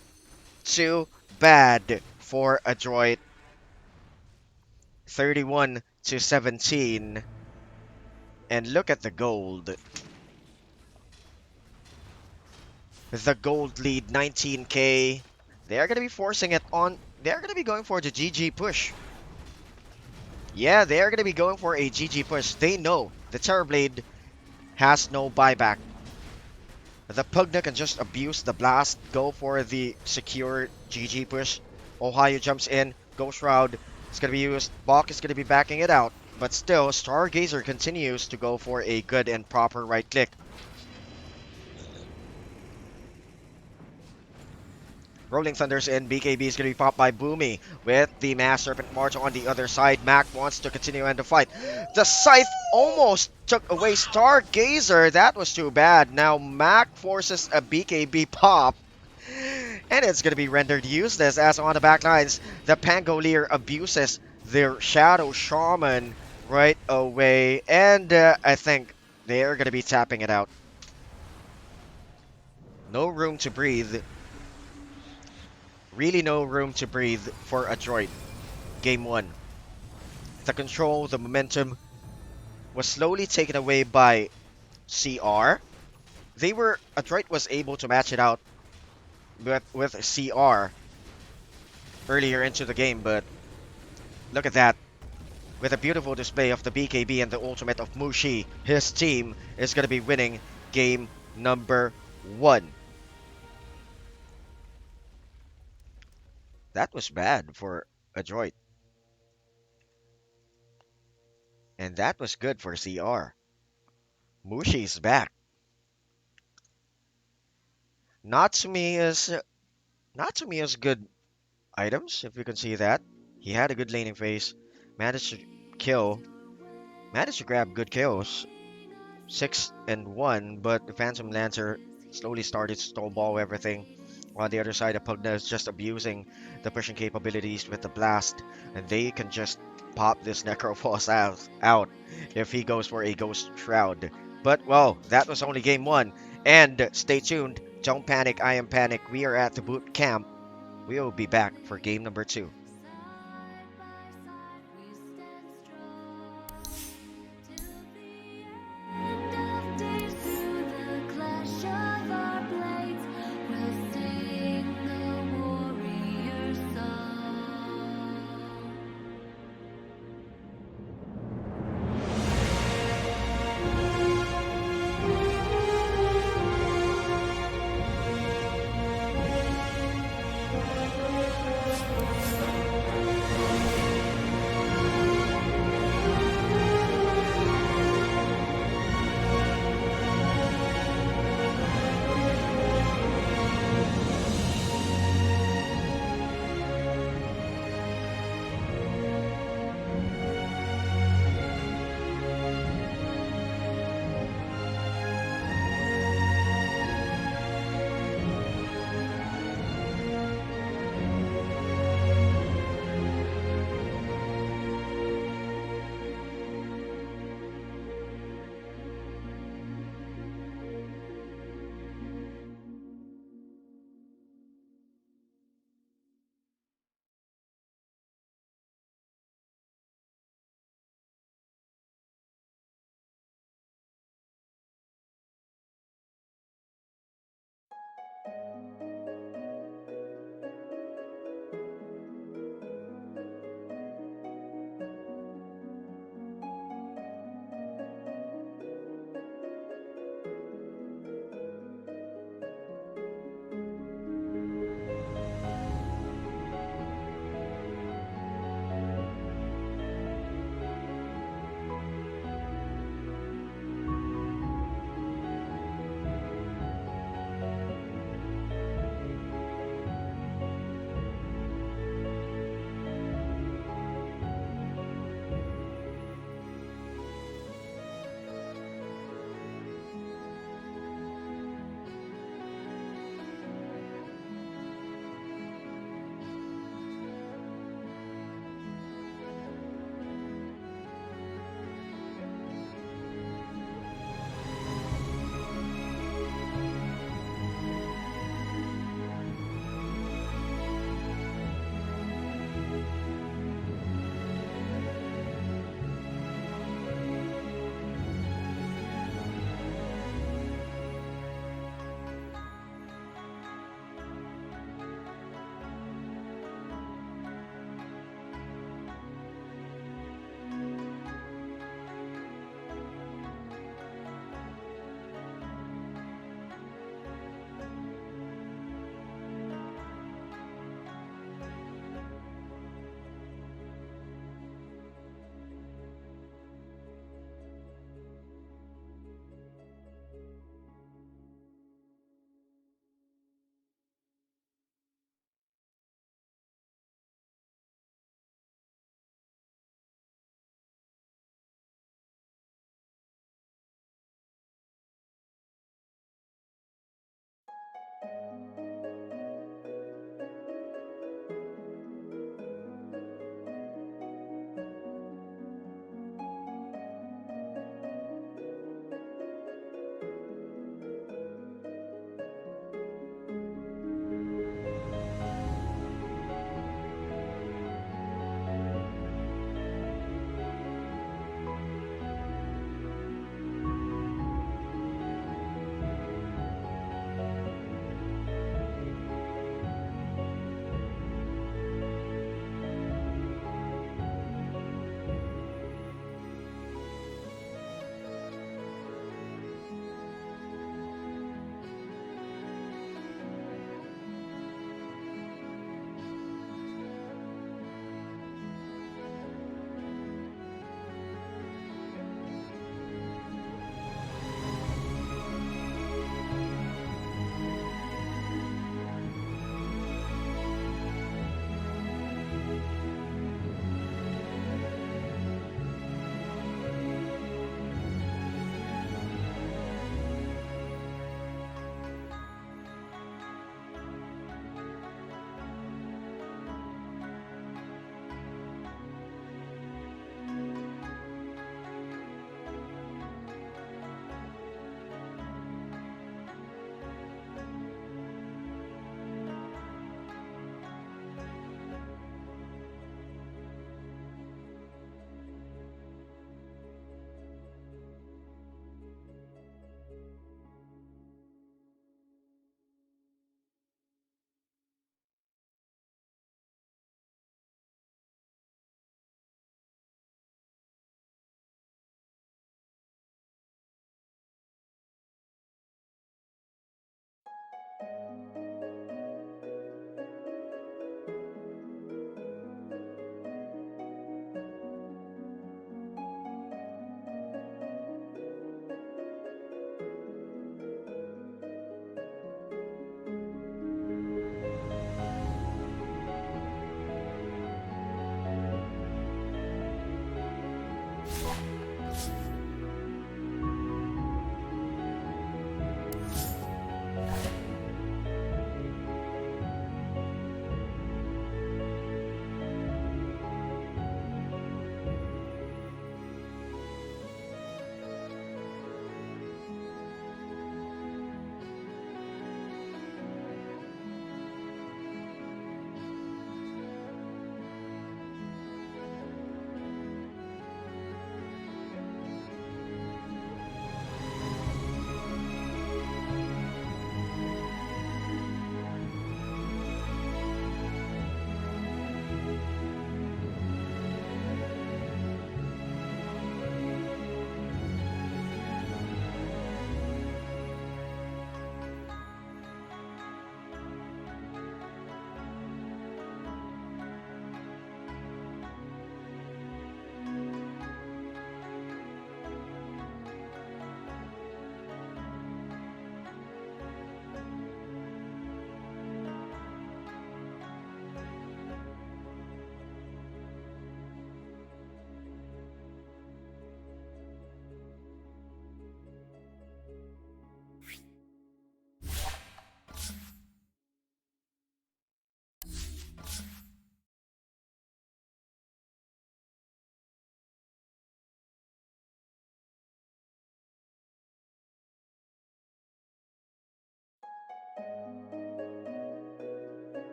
Too bad for Adroit. 31-17. And look at the gold. The gold lead, 19k. They're going to be forcing it on. They're going to be going for the GG push. Yeah, they're going to be going for a GG push. They know the Terrorblade has no buyback. The Pugna can just abuse the blast, go for the secure GG push. Ohio jumps in, Ghost Shroud is going to be used. Bok is going to be backing it out. But still, Stargazer continues to go for a good and proper right click. Rolling Thunders in. BKB is going to be popped by Boomy with the Mass Serpent March on the other side. Mac wants to continue and to fight. The Scythe almost took away Stargazer. That was too bad. Now Mac forces a BKB pop. And it's going to be rendered useless as on the back lines, the Pangolier abuses their Shadow Shaman right away. And I think they're going to be tapping it out. No room to breathe. Really no room to breathe for Adroit. Game 1. The control, the momentum was slowly taken away by CR. Adroit was able to match it out with CR earlier into the game, but look at that. With a beautiful display of the BKB and the ultimate of Mushi, his team is going to be winning game number 1. That was bad for Adroit. And that was good for CR. Mushi's back. Natsumiya's good items, if you can see that. He had a good laning phase. Managed to grab good kills. 6 and 1, but the Phantom Lancer slowly started to stallball everything. On the other side, the Pugna is just abusing the pushing capabilities with the blast, and they can just pop this Necrophos out if he goes for a Ghost Shroud. But, well, that was only game 1. And stay tuned. Don't panic, I am Panic. We are at the boot camp. We will be back for game number 2.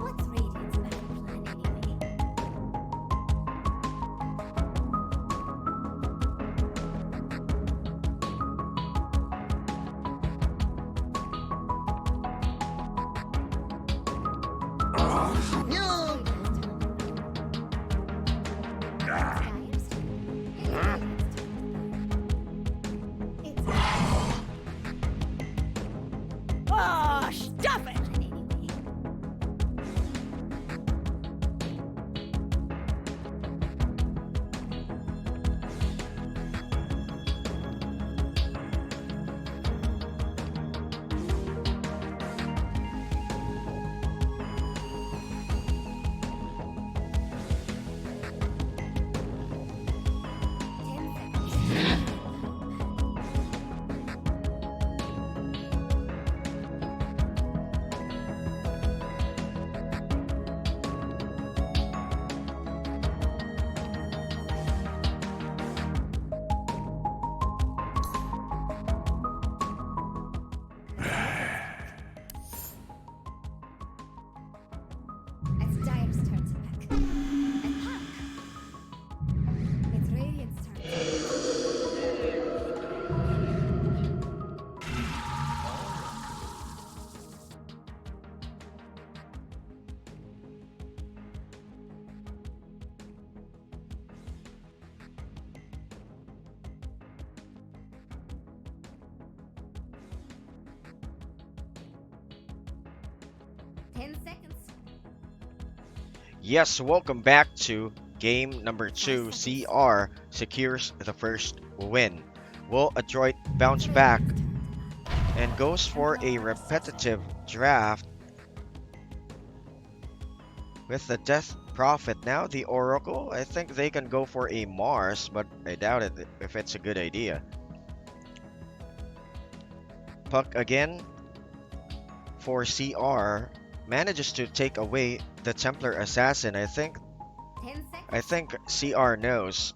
What's Radiant's battle plan anyway? No! Oh, stop it! 10 seconds. Yes, welcome back to game number 2. CR secures the first win. Will Adroit bounce back and goes for a repetitive draft with the Death Prophet? Now the Oracle, I think they can go for a Mars, but I doubt it if it's a good idea. Puck again for CR manages to take away the Templar Assassin. 10 seconds. I think CR knows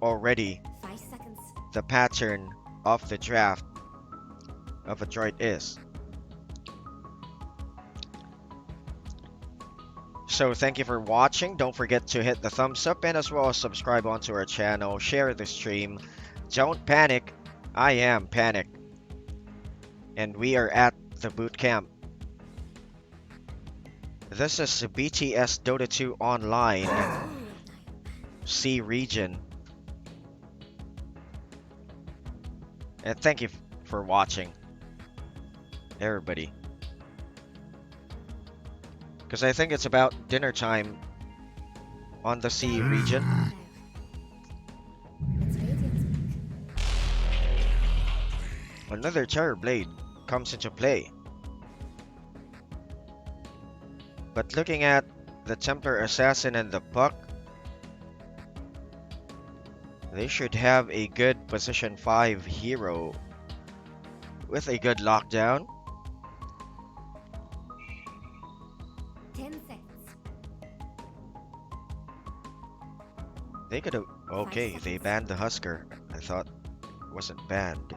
already 5 seconds. the pattern of the draft of Adroit is. So thank you for watching. Don't forget to hit the thumbs up and as well as subscribe onto our channel. Share the stream. Don't panic. I am Panic. And we are at the boot camp. This is BTS Dota 2 Online C region. And thank you for watching, everybody. Because I think it's about dinner time on the C region. It's Radiant's pick. Another Terror Blade comes into play. But looking at the Templar Assassin and the Puck, they should have a good position 5 hero with a good lockdown. 10 seconds. They could have. Okay, they banned the Husker. I thought it wasn't banned.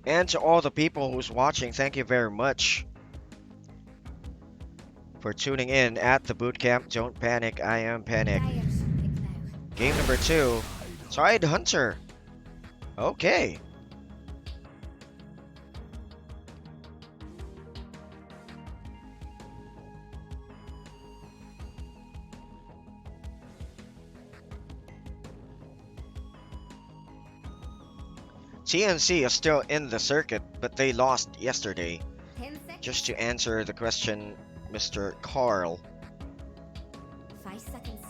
And to all the people who's watching, thank you very much for tuning in at the bootcamp. Don't panic, I am Panic. Dyer's pick now. Game number 2, Tide Hunter. Okay. TNC is still in the circuit, but they lost yesterday. 10 seconds. Just to answer the question, Mr. Carl. 5 seconds.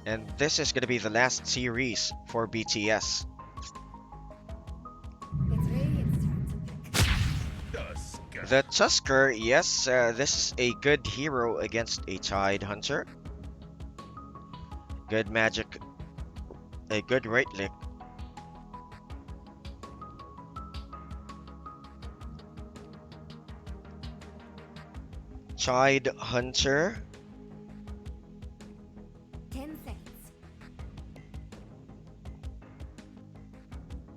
And this is going to be the last series for BTS. It's Radiant's turn to pick. The Tusker, yes, this is a good hero against a Tide Hunter. Good magic, a good right lick. Tide Hunter. 10 seconds.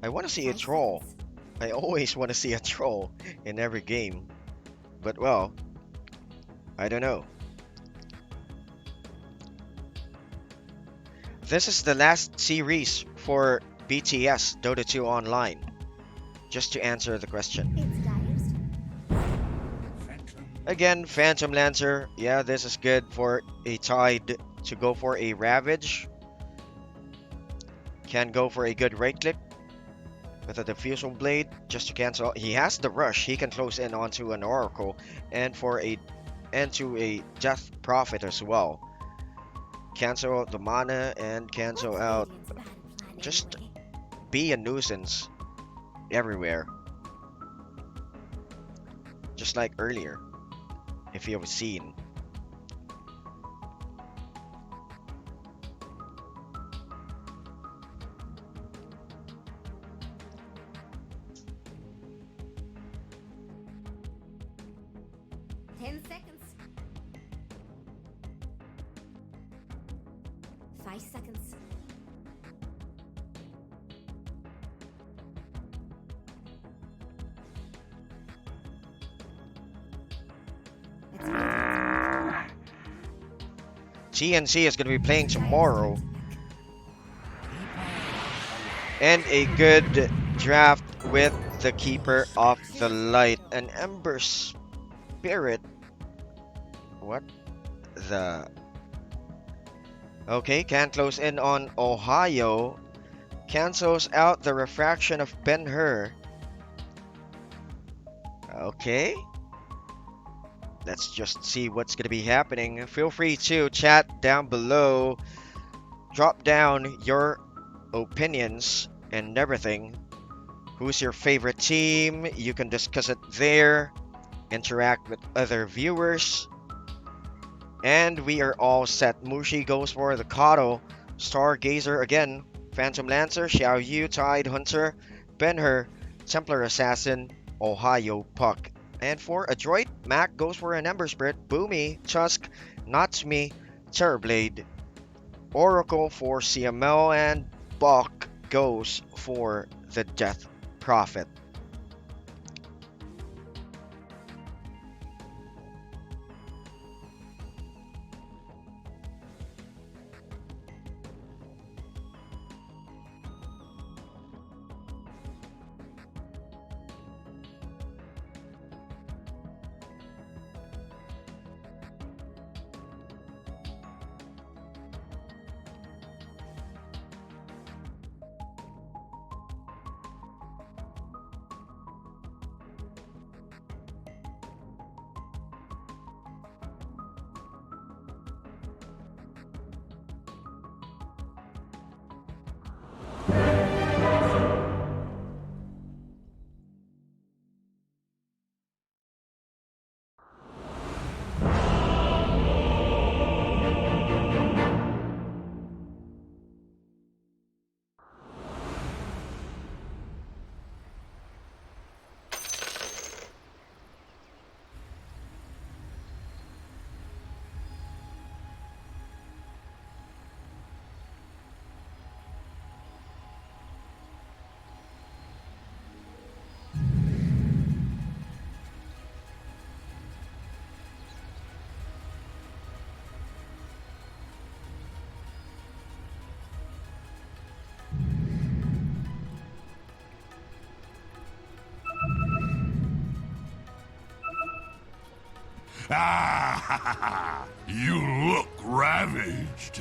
I want to see a 5 troll. seconds. I always want to see a troll in every game. But well, I don't know. This is the last series for BTS Dota 2 Online. Just to answer the question. It's Dyer's. Again, Phantom Lancer. Yeah, this is good for a Tide to go for a Ravage. Can go for a good right click with a Diffusal Blade just to cancel. He has the rush. He can close in onto an Oracle and to a Death Prophet as well. Cancel the mana and cancel What's out. Radiant's bad plan Just anyway? be a nuisance everywhere. Just like earlier, if you have seen. Ten seconds. 5 seconds. It's Radiant's TNC is going to be playing turn. tomorrow. And a good draft with the Keeper of the Light. An Ember Spirit. What the? Okay, can close in on Ohio. Cancels out the refraction of Ben-Hur. Okay. Let's just see what's gonna be happening. Feel free to chat down below. Drop down your opinions and everything. Who's your favorite team? You can discuss it there. Interact with other viewers. And we are all set. Mushi goes for the Kato. Stargazer again. Phantom Lancer, Xiao Yu, Tide Hunter, Ben-Hur, Templar Assassin, Ohio Puck. And for Adroit, Mac goes for an Ember Spirit, Boomy, Tusk, Natsumi, Terrorblade, Oracle for CML, and Bok goes for the Death Prophet. Ah, you look ravaged.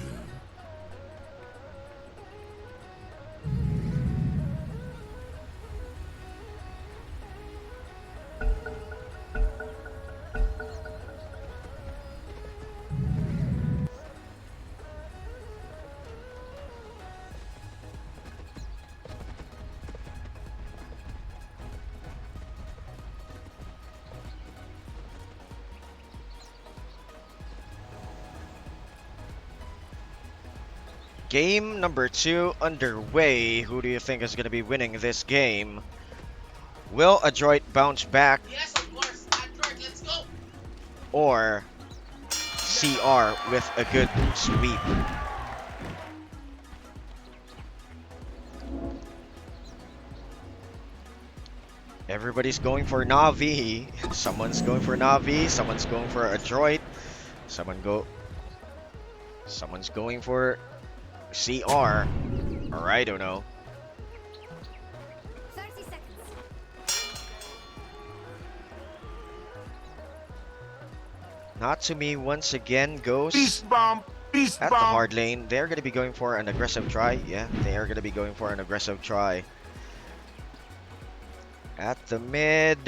Game number 2 underway. Who do you think is going to be winning this game? Will Adroit bounce back? Yes, of course. Adroit, let's go. Or CR with a good sweep? Everybody's going for Navi. Someone's going for Navi. Someone's going for Adroit. Someone's going for CR. Or I don't know. 30 seconds. Natsumi once again goes Beast bomb! Beast at the bomb! hard lane. They're going to be going for an aggressive try. Yeah, they are going to be going for an aggressive try. At the mid,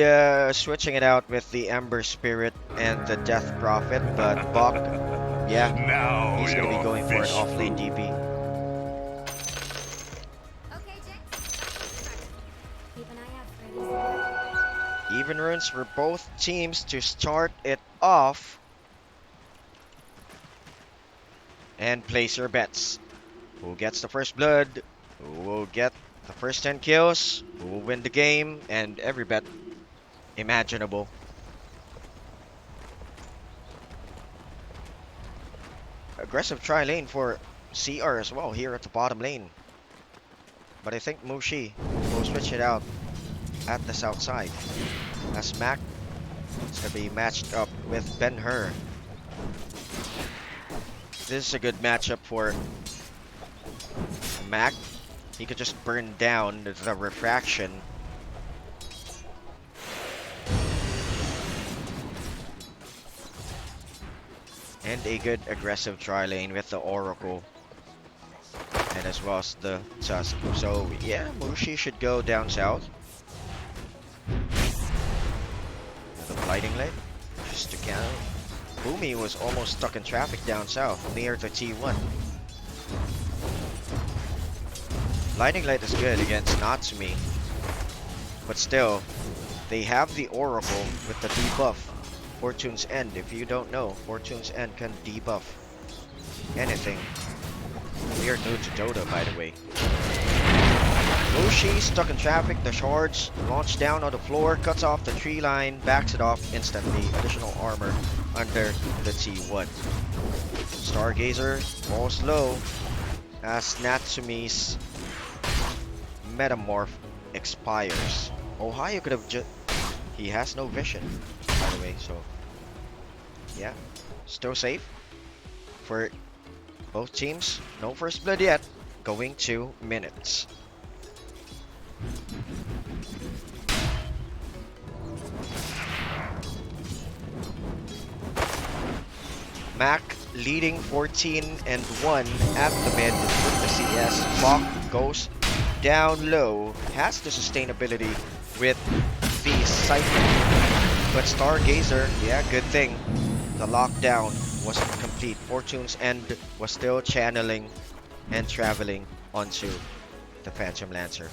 switching it out with the Ember Spirit and the Death Prophet, but Bok, yeah, Now he's going to be you're going for an fish off-lane food. DP. Okay, Jax. Keep an eye out for any. Even runes for both teams to start it off. And place your bets. Who gets the first blood? Who will get the first 10 kills? Who will win the game? And every bet imaginable. Aggressive try lane for CR as well here at the bottom lane. But I think Mushi will switch it out at the south side. As Mac is going to be matched up with Ben-Hur. This is a good matchup for Mac. He could just burn down the refraction. And a good aggressive tri lane with the Oracle. And as well as the Tusk. So yeah, Mushi should go down south. The Blighting Light. Just to count. Boomy was almost stuck in traffic down south near the T1. Blighting Light is good against Natsumi. But still, they have the Oracle with the debuff. Fortune's End. If you don't know, Fortune's End can debuff anything. We are new to Dota, by the way. Mushi stuck in traffic. The shards launch down on the floor, cuts off the tree line, backs it off instantly. Additional armor under the T1. Stargazer falls low as Natsumi's Metamorph expires. Ohio could have just... He has no vision, by the way, so... Yeah, still safe for both teams. No first blood yet. Going 2 minutes. Mac leading 14-1 at the mid with the CS. Bok goes down low. Has the sustainability with the Siphon. But Stargazer, yeah, good thing. The lockdown wasn't complete. Fortune's End was still channeling and traveling onto the Phantom Lancer.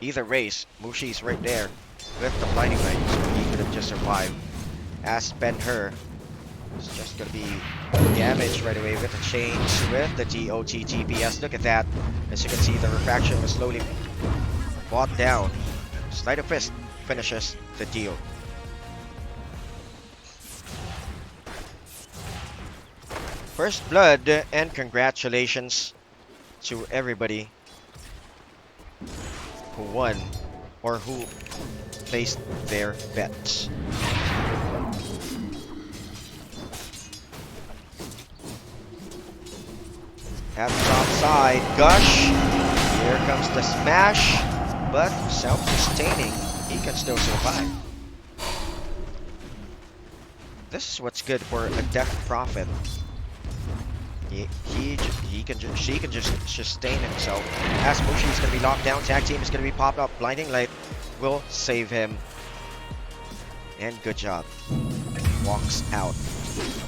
Either race, Mushi's right there with the Blinding Light, so he could have just survived. As Ben-Hur is just gonna be damaged right away with the change with the DOT GPS. Look at that. As you can see, the refraction was slowly brought down. Sleight of Fist finishes the deal. First blood, and congratulations to everybody who won or who placed their bets. At the top side, Gush. Here comes the smash, but self-sustaining. He can still survive. This is what's good for a Death Prophet. She can just sustain himself. As Mushi is gonna be locked down, tag team is gonna be popped up. Blinding Light will save him. And good job. Walks out.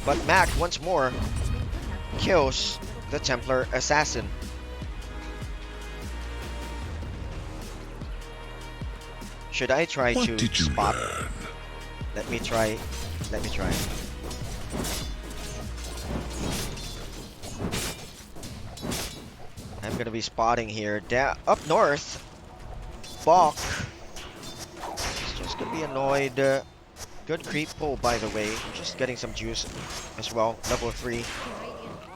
But Mac once more kills the Templar Assassin. Should I try What to did you spot? learn? Let me try. I'm gonna be spotting here. Up north, Bok is just gonna be annoyed. Good creep pull, by the way. Just getting some juice as well. Level 3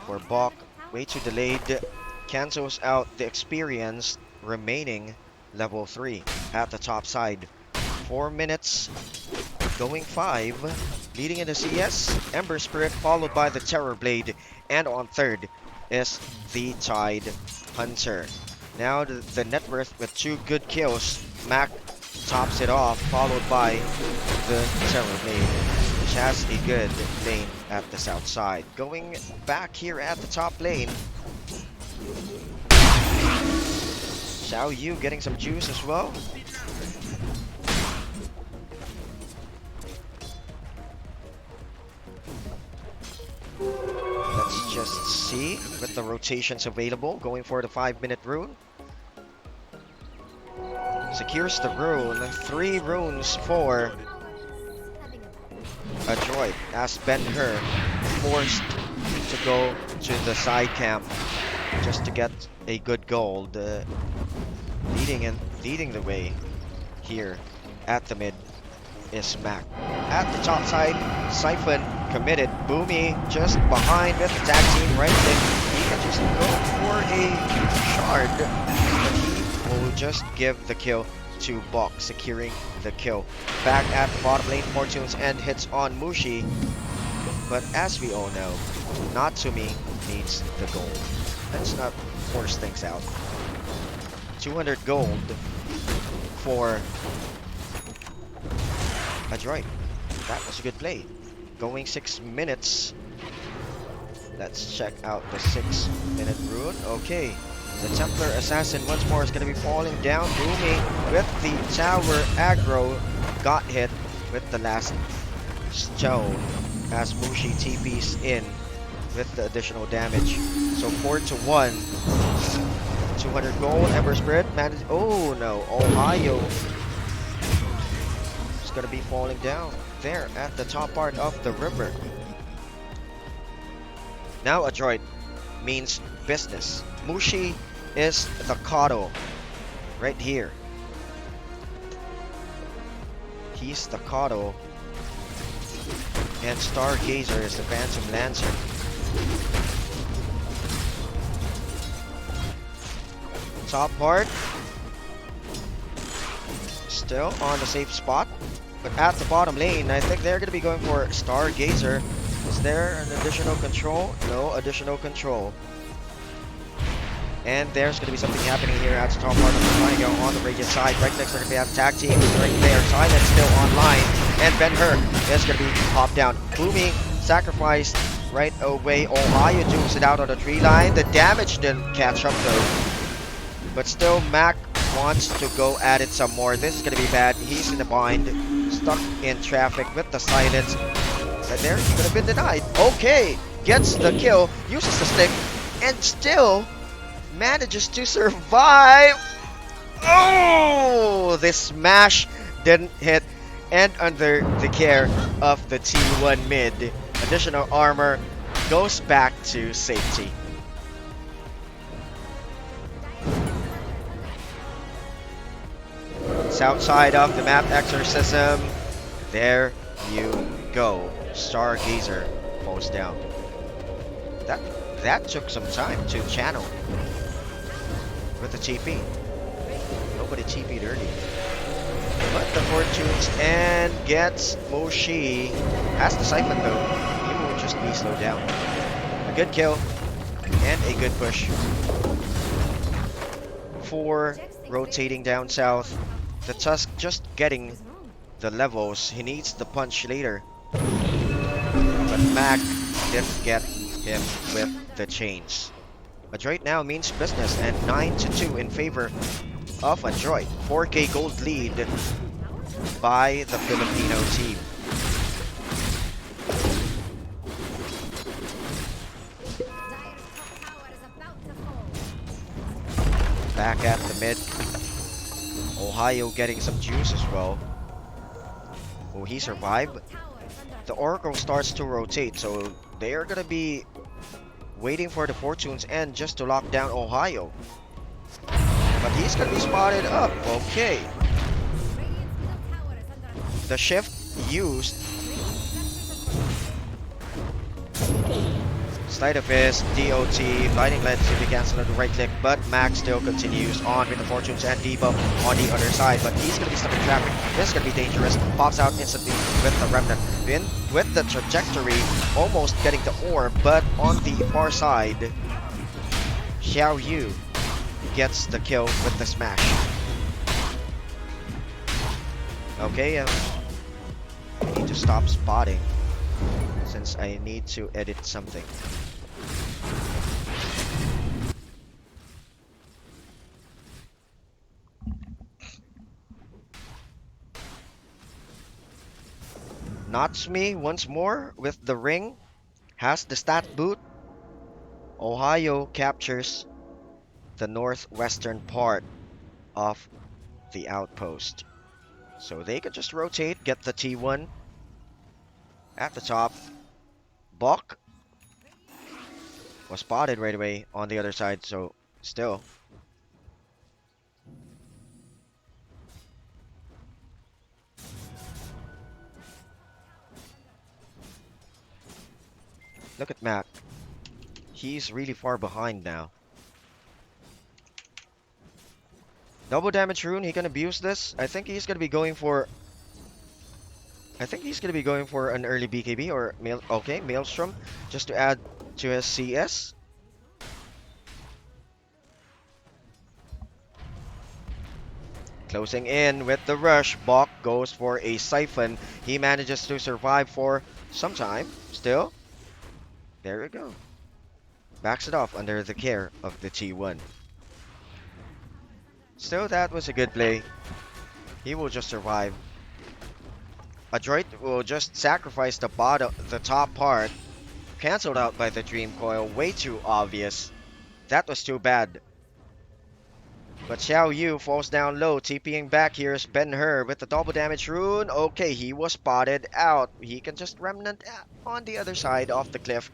for Bok. Way too delayed. Cancels out the experience. Remaining level 3 at the top side. 4 minutes. Going 5. Leading in the CS. Ember Spirit followed by the Terror Blade. And on third is the Tide Hunter. Now the net worth with 2 good kills. Mac tops it off, followed by the Terror Blade, which has a good lane at the south side. Going back here at the top lane, Xiao Yu getting some juice as well. Let's just see with the rotations available. Going for the 5-minute rune. Secures the rune. 3 runes for Adroit as Ben-Hur forced to go to the side camp just to get a good gold. Leading the way here at the mid is Mac. At the top side, Siphon committed. Boomy just behind with the tag team right there. He can just go for a shard, but he will just give the kill to Bok, securing the kill. Back at the bottom lane, Fortune's End hits on Mushi, but as we all know, Natsumi needs the gold. Let's not force things out. 200 gold for Adroit. That was a good play. Going 6 minutes. Let's check out the 6-minute rune. Okay. The Templar Assassin once more is going to be falling down. Booming with the tower aggro. Got hit with the last stone as Mushi TP's in with the additional damage. So 4-1. 200 gold. Ember Spirit managed. Oh no. Ohio is going to be falling down there at the top part of the river. Now Adroit means business. Mushi is the Kato right here. He's the Kato. And Stargazer is the Phantom Lancer. Top part. Still on the safe spot. But at the bottom lane, I think they're going to be going for Stargazer. Is there an additional control? No additional control. And there's going to be something happening here at the top part of the triangle on the Radiant side. Right next, they're going to have tag team right there. Silence still online. And Ben-Hur is going to be popped down. Booming, sacrificed right away. Ohio dukes it out on the tree line. The damage didn't catch up though. But still, Mac wants to go at it some more. This is going to be bad. He's in a bind. Stuck in traffic with the silence. But there, he could have been denied. Okay, gets the kill. Uses the stick. And still manages to survive. Oh, this smash didn't hit. And under the care of the T1 mid, additional armor goes back to safety. South side of the map exorcism. There you go. Stargazer falls down. That took some time to channel with the TP. Nobody TP'd early. But the Fortunes and gets Mushi. Has the Siphon though. He will just be slowed down. A good kill and a good push. 4 rotating down south. The Tusk just getting the levels. He needs the punch later. But Mac didn't get him with the chains. Adroit now means business and 9-2 in favor of Adroit. 4k gold lead by the Filipino team. Back at the mid. Ohio getting some juice as well. Oh, he survived. The Oracle starts to rotate, so they are gonna be waiting for the Fortunes and just to lock down Ohio. But he's gonna be spotted up. Okay. The shift used. Sleight of Fist, DOT, Blinding Light to be cancelled on the right click, but Max still continues on with the Fortunes and debuff on the other side, but he's gonna be stuck in traffic. This is gonna be dangerous. Pops out instantly with the Remnant. In with the trajectory, almost getting the orb, but on the far side, Xiao Yu gets the kill with the smash. Okay, I need to stop spotting since I need to edit something. Natsumi once more with the ring. Has the stat boot. Ohio captures the northwestern part of the outpost. So they can just rotate, get the T1 at the top. Bok was spotted right away on the other side, so still. Look at Matt. He's really far behind now. Double damage rune, he can abuse this. I think he's gonna be going for an early BKB or Maelstrom just to add to his CS. Closing in with the rush. Bok goes for a siphon. He manages to survive for some time. Still, there we go. Backs it off under the care of the T1. Still, that was a good play. He will just survive. Adroit will just sacrifice the top part. Cancelled out by the Dream Coil. Way too obvious. That was too bad. But Xiao Yu falls down low, TPing back. Here's Ben-Hur with the double damage rune. Okay, he was spotted out. He can just remnant on the other side of the cliff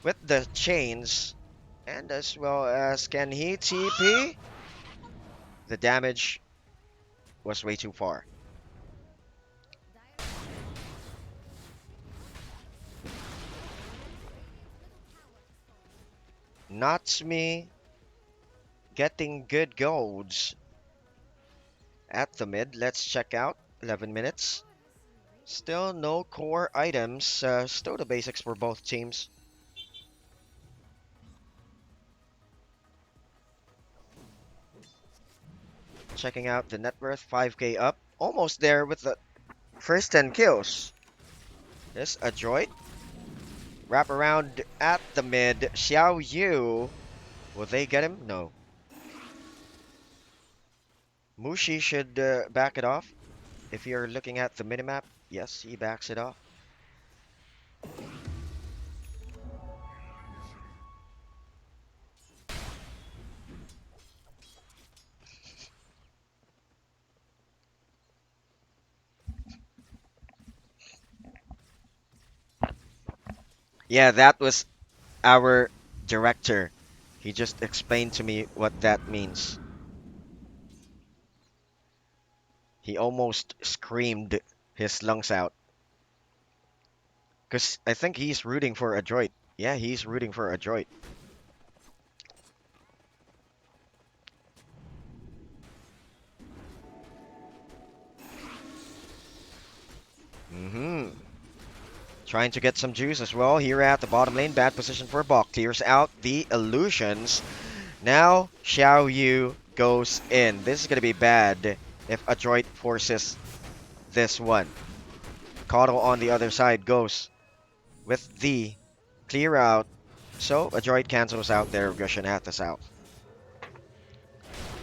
with the chains. And as well as, can he TP? The damage was way too far. Natsumi getting good golds at the mid. Let's check out. 11 minutes. Still no core items. Still the basics for both teams. Checking out the net worth. 5k up. Almost there with the first 10 kills. This Adroit. Wrap around at the mid. Xiao Yu. Will they get him? No. Mushi should back it off. If you're looking at the minimap, yes, he backs it off. Yeah, that was our director. He just explained to me what that means. He almost screamed his lungs out. Because I think he's rooting for Adroit. Yeah, he's rooting for Adroit. Trying to get some juice as well here at the bottom lane. Bad position for Bok. Clears out the illusions. Now Xiao Yu goes in. This is going to be bad if Adroit forces this one. Coddle on the other side goes with the clear out. So Adroit cancels out their aggression at the south.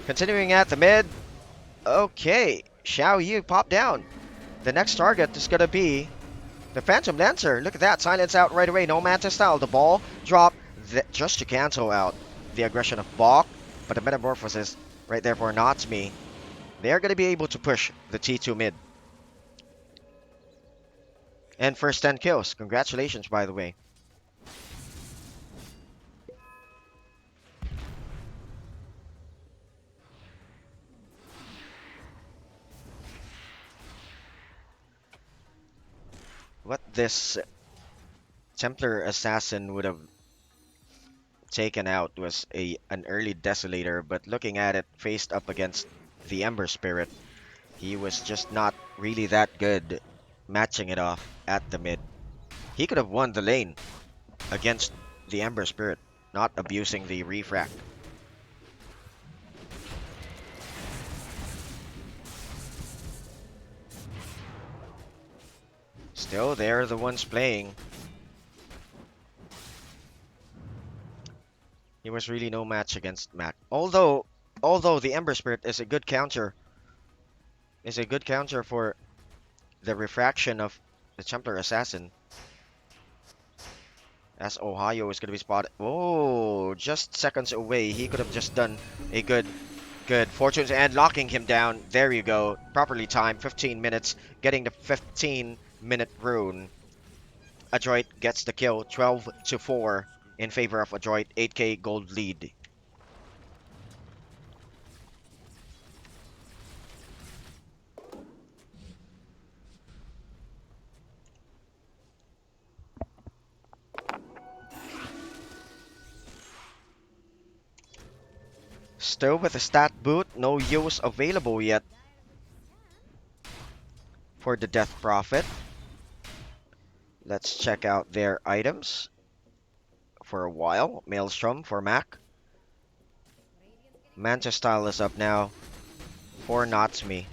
Continuing at the mid. Okay, Xiao Yu popped down. The next target is going to be the Phantom Lancer. Look at that. Silence out right away. No Manta style. The ball drop just to cancel out the aggression of Bok. But the Metamorphosis right there for Natsumi. They're going to be able to push the T2 mid. And first 10 kills. Congratulations, by the way. What this Templar Assassin would have taken out was an early Desolator, but looking at it faced up against the Ember Spirit, he was just not really that good matching it off at the mid. He could have won the lane against the Ember Spirit, not abusing the refract. Still, they're the ones playing. He was really no match against Mac. Although the Ember Spirit is a good counter. Is a good counter for the refraction of the Templar Assassin. As Ohio is going to be spotted. Oh, just seconds away. He could have just done a good fortunes and locking him down. There you go. Properly timed. 15 minutes. Getting the 15-minute rune. Adroit gets the kill. 12-4 in favor of Adroit. 8k gold lead. Still with a stat boot, no use available yet for the Death Prophet. Let's check out their items for a while. Maelstrom for Mac. Manta Style is up now. for Natsumi.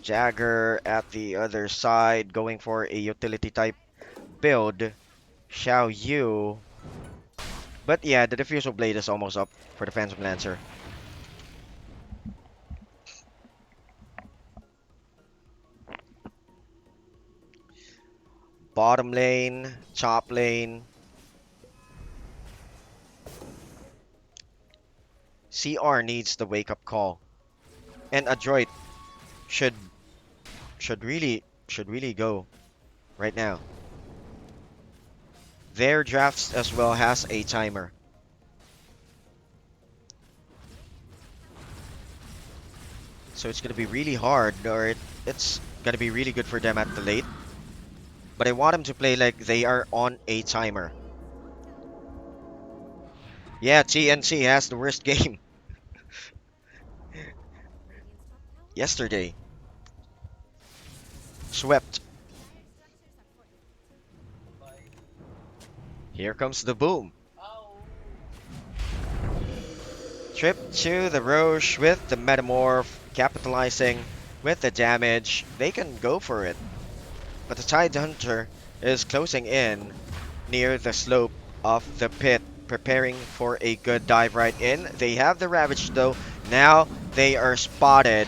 Jagger at the other side going for a utility type build. Xiao Yu. But yeah, the Diffusal Blade is almost up for the Phantom Lancer. Bottom lane, top lane. CR needs the wake up call. And Adroit should should really go right now. Their drafts as well has a timer. So it's gonna be really hard, or it's gonna be really good for them at the late. But I want them to play like they are on a timer. Yeah, TNC has the worst game yesterday. Swept. Here comes the boom. Oh. Trip to the Roche with the Metamorph, capitalizing with the damage. They can go for it. But the Tide Hunter is closing in near the slope of the pit, preparing for a good dive right in. They have the Ravage though. Now they are spotted.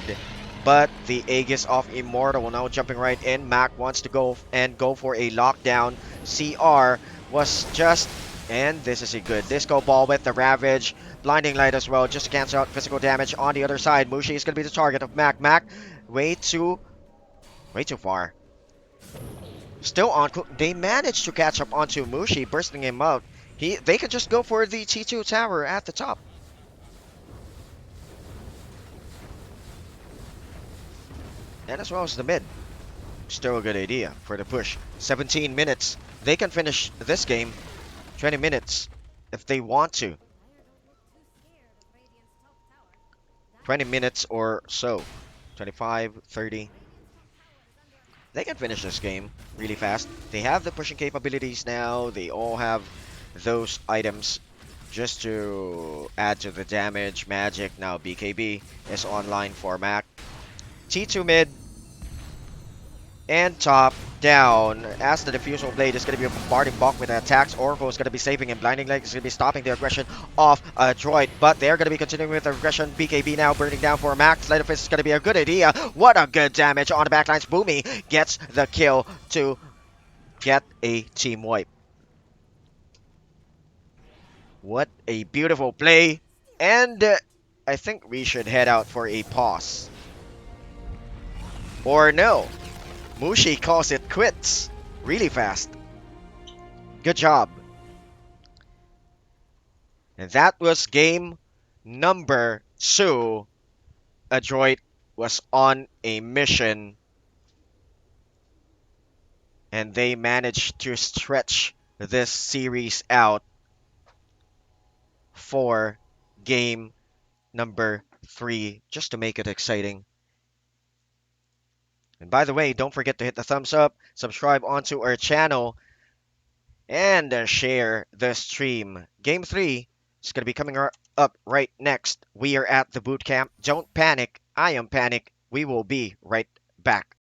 But the Aegis of Immortal now jumping right in. Mac wants to go for a lockdown. CR was just, and this is a good disco ball with the Ravage. Blinding Light as well, just to cancel out physical damage on the other side. Mushi is going to be the target of Mac. Mac, way too far. Still on, they managed to catch up onto Mushi, bursting him out. They could just go for the T2 tower at the top. And as well as the mid. Still a good idea for the push. 17 minutes. They can finish this game 20 minutes if they want to. 20 minutes or so. 25, 30. They can finish this game really fast. They have the pushing capabilities now. They all have those items just to add to the damage. Magic, now BKB is online for Mac. T2 mid and top down. As the Diffusal Blade is going to be bombarding Bok with attacks, Oracle is going to be saving him. Blinding Light is going to be stopping the aggression of Adroit, but they're going to be continuing with the aggression. BKB now burning down for Max. Sleight of Fist is going to be a good idea. What a good damage on the backlines. Boomy gets the kill to get a team wipe. What a beautiful play. And I think we should head out for a pause. Or no. Mushi calls it quits really fast. Good job. And that was game number 2. Adroit was on a mission and they managed to stretch this series out for game number 3 just to make it exciting. And by the way, don't forget to hit the thumbs up, subscribe onto our channel, and share the stream. Game 3 is going to be coming up right next. We are at the boot camp. Don't panic. I am Panic. We will be right back.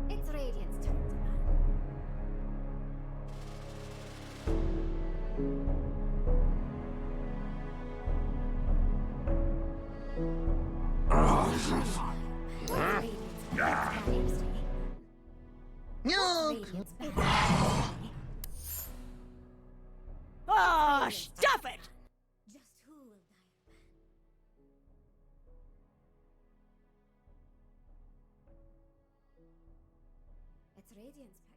It's Radiant's turn to ban. Oh, stuff it! Just who will die? It's Radiant's pick.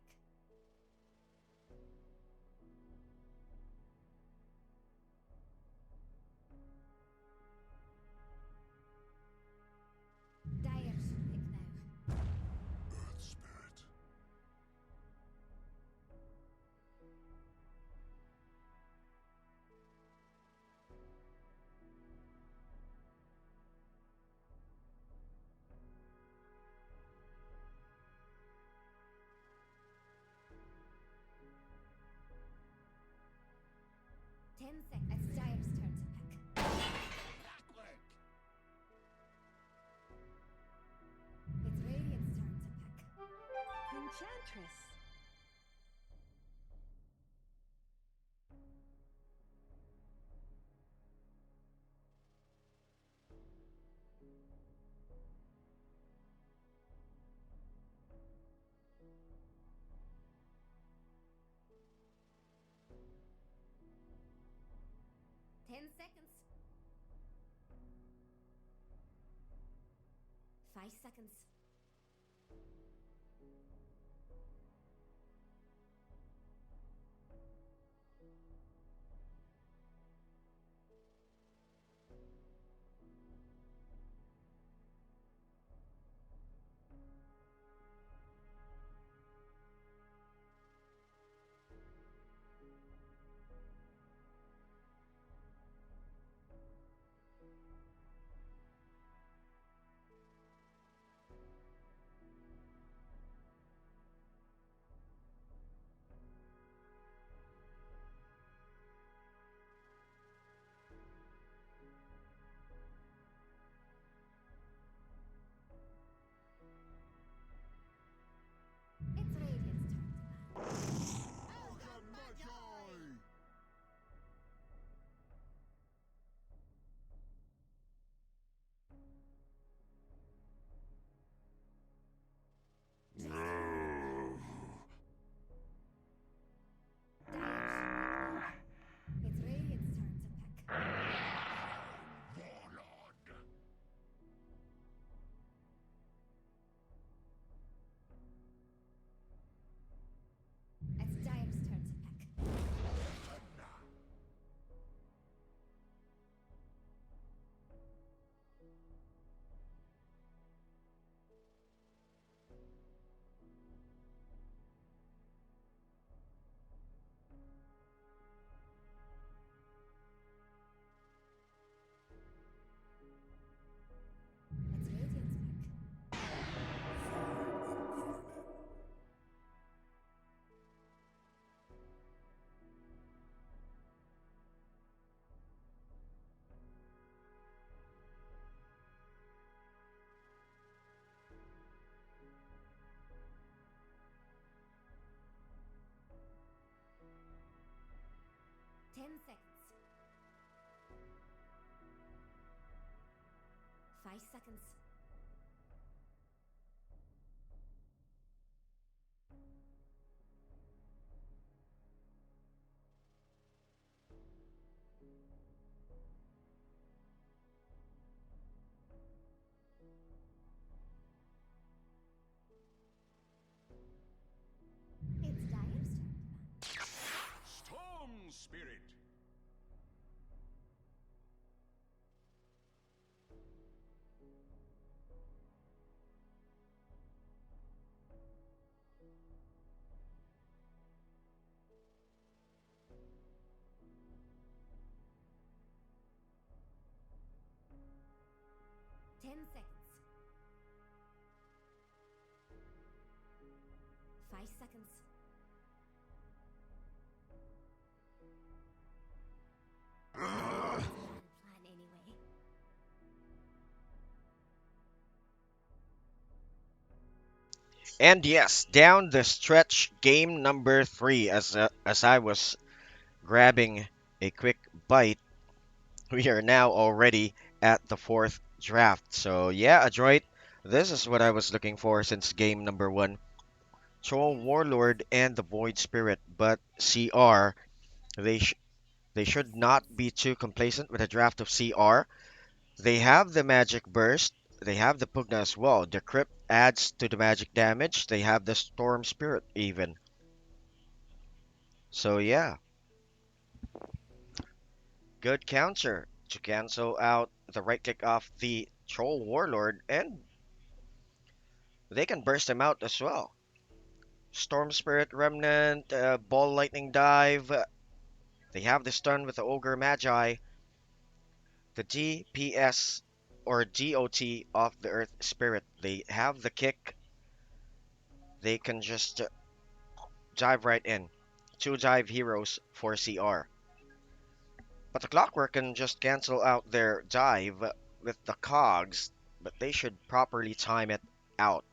Dire should pick now. Earth Spirit. 10 seconds. It's Dire's turn to pick. It's Radiant's turn to pick. Enchantress. Ten seconds. 5 seconds. 10 seconds. 5 seconds. It's Dyer's turn. Storm Spirit. Ten seconds. 5 seconds. Plan anyway. And yes, down the stretch, game number 3. As I was grabbing a quick bite, we are now already at the 4th draft. So yeah, Adroit, this is what I was looking for since game number 1. Troll Warlord and the Void Spirit, but CR, they sh they should not be too complacent with a draft of CR. They have the Magic Burst, they have the Pugna as well. The Crypt adds to the magic damage. They have the Storm Spirit even. So yeah, good counter to cancel out the right click off the Troll Warlord, and they can burst him out as well. Storm Spirit Remnant, Ball Lightning Dive. They have the stun with the Ogre Magi. The DPS or DOT of the Earth Spirit. They have the kick. They can just dive right in. 2 dive heroes for CR. But the Clockwork can just cancel out their dive with the cogs, but they should properly time it out.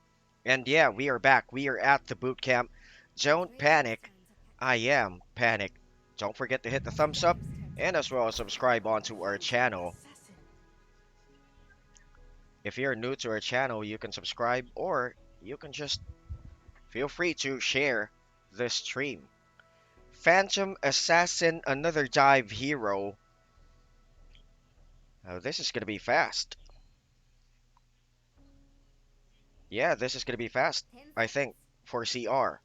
And yeah, we are back. We are at the boot camp. Don't panic. I am panic. Don't forget to hit the thumbs up and as well as subscribe onto our channel. If you're new to our channel, you can subscribe or you can just feel free to share the stream. Phantom Assassin, another dive hero. This is going to be fast. Yeah, this is going to be fast, I think, for CR.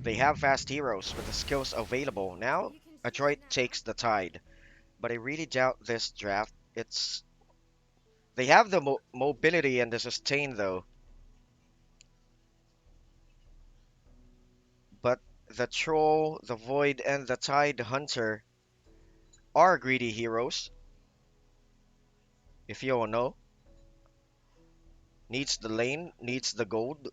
They have fast heroes with the skills available. Now, Adroit takes the tide. But I really doubt this draft. They have the mobility and the sustain though. But the Troll, the Void, and the Tide Hunter are greedy heroes. If you all know. Needs the lane, needs the gold.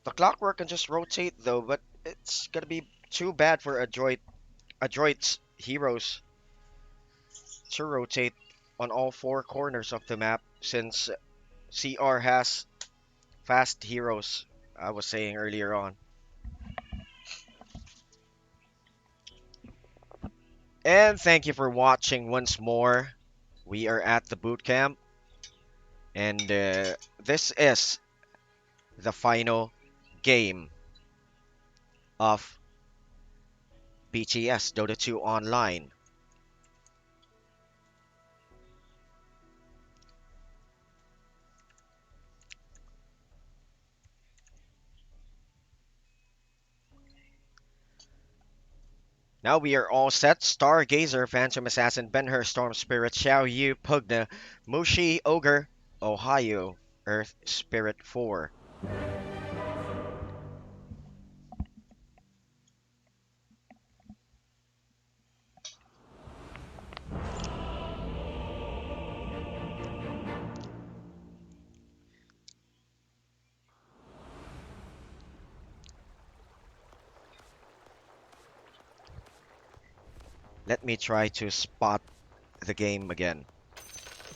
The Clockwork can just rotate though, but it's gonna be too bad for Adroit's heroes to rotate on all 4 corners of the map since CR has fast heroes, I was saying earlier on. And thank you for watching once more. We are at the boot camp, and this is the final game of BTS Dota 2 Online. Now we are all set. Stargazer, Phantom Assassin, Benhur, Storm Spirit, Xiao Yu, Pugna, Mushi, Ogre, Ohio, Earth Spirit 4. Let me try to spot the game again. This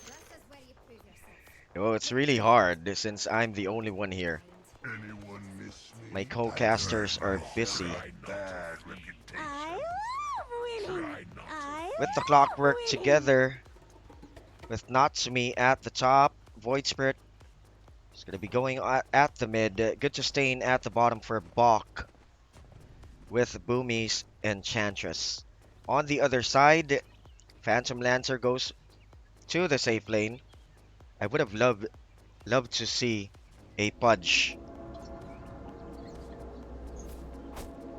is where you prove yourself. Oh, it's really hard since I'm the only one here. Anyone miss me? My co-casters are busy. Bad reputation. I love winning. with the clockwork together with Natsumi at the top. Void Spirit is going to be going at the mid. Good sustain at the bottom for Bok with Boomy's Enchantress. On the other side, Phantom Lancer goes to the safe lane. I would have loved to see a Pudge